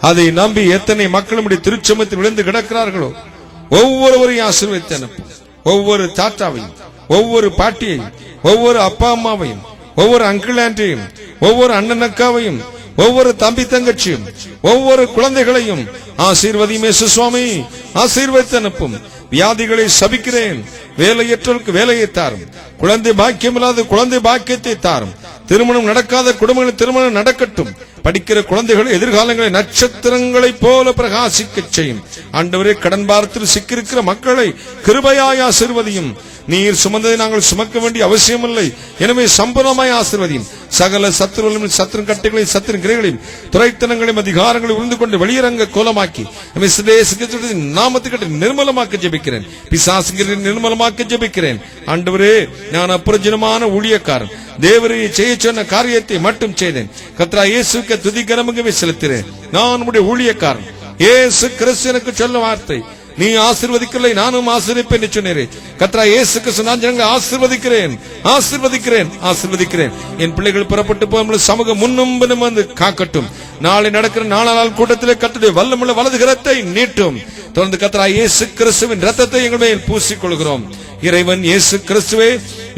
அதை நம்பி எத்தனை மக்கள் நம்முடைய திருச்சமத்தில் விழுந்து கிடக்கிறார்களோ ஒவ்வொருவரையும் ஆசீர்வதித்து அனுப்பும். ஒவ்வொரு தாத்தாவையும், ஒவ்வொரு பாட்டியையும், ஒவ்வொரு அப்பா அம்மாவையும், ஒவ்வொரு அங்கிள் ஆண்டியையும், ஒவ்வொரு அண்ணன் அக்காவையும், ஒவ்வொரு தம்பி தங்கச்சியும், ஒவ்வொரு குழந்தைகளையும் ஆசீர்வதியும் இயேசு சுவாமி, ஆசீர்வதித்து அனுப்பும். வியாதிகளை சபிக்கிறேன், வேலையற்றோருக்கு வேலையை தாரும், குழந்தை பாக்கியம் இல்லாத குழந்தை பாக்கியத்தை தாரும், திருமணம் நடக்காத குடும்பங்களில் திருமணம் நடக்கட்டும், படிக்கிற குழந்தைகள் எதிர்காலங்களை நட்சத்திரங்களைப் போல பிரகாசிக்க செய்யும். ஆண்டவரே, கடன் பாரத்தில் சிக்கியிருக்கிற மக்களை கிருபையாய் ஆசீர்வதியும். நீர் சுமந்ததை நாங்கள் சுமக்க வேண்டிய அவசியமில்லை, எனவே சம்பூர்ணமாய் ஆசீர்வதியும். சகல சத்துருவின் சத்துரு கட்டைகளையும் சத்துரு கிரைகளையும் துரைத்தனங்களையும் அதிகாரங்களை உருந்து கொண்டு வெளியரங்க கோலமாக்கி நாமத்துக்கிட்ட நிர்மலமாக்க ஜெபிக்கிறேன். பிசாசுங்கிற நிர்மலமாக்க ஜெபிக்கிறேன். ஆண்டவரே, நான் அப்பிரஜனமான ஊழியக்காரன், தேவரை செய்ய சொன்ன காரியத்தை மட்டும் செய்தேன். கர்த்தரா இயேசுவுக்கு துதி கனமுகவே செலுத்துகிறேன். நான் உம்முடைய ஊழியக்காரன், இயேசு கிறிஸ்து எனக்கு சொல்லும் வார்த்தை, நீ ஆசீர்வதிக்கலை நானும் ஆசீர்வதிப்பேன் என்று சொன்னீரே. கர்த்தராகிய இயேசு கிறிஸ்து, நான் ஜனங்களை ஆசீர்வதிக்கிறேன், ஆசீர்வதிக்கிறேன், ஆசீர்வதிக்கிறேன். என் பிள்ளைகள் புறப்பட்டு போய் சமூகம் முன்னும் பின்னும் வந்து காக்கட்டும். நாளை நடக்கிற நாளால் கூட்டத்திலே கர்த்தருடைய வல்லமுள்ள வலது கரத்தை நீட்டும். தொடர்ந்து கர்த்தராகிய இயேசு கிறிஸ்துவின் ரத்தத்தை எங்கள் மேல் பூசிக் கொள்கிறோம். இறைவன் இயேசு கிறிஸ்துவே,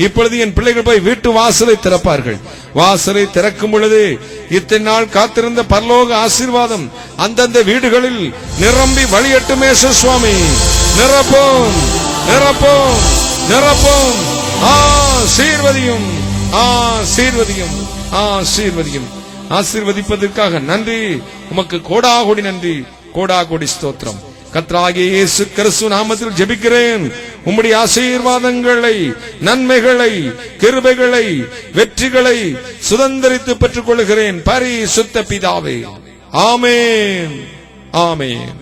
இப்பொழுது என் பிள்ளைகள் போய் வீட்டு வாசலை திறப்பார்கள். வாசலை திறக்கும் பொழுது இத்தனை நாள் காத்திருந்த பரலோக ஆசீர்வாதம் அந்தந்த வீடுகளில் நிரம்பி வழியட்டுமே சுவாமி. நிரப்போம், நிரப்போம், நிரப்போம். ஆசீர்வதியும், ஆசீர்வதியும், ஆசீர்வதியும். ஆசீர்வதிப்பதற்காக நன்றி. உமக்கு கோடாகோடி நன்றி, கோடாகோடி ஸ்தோத்திரம். கர்த்தராகிய இயேசு கிறிஸ்து நாமத்தில் ஜெபிக்கிறேன். உம்முடைய ஆசீர்வாதங்களை, நன்மைகளை, கிருபைகளை, வெற்றிகளை சுதந்திரித்து பெற்றுக் கொள்கிறேன் பரிசுத்த பிதாவே. ஆமென், ஆமென்.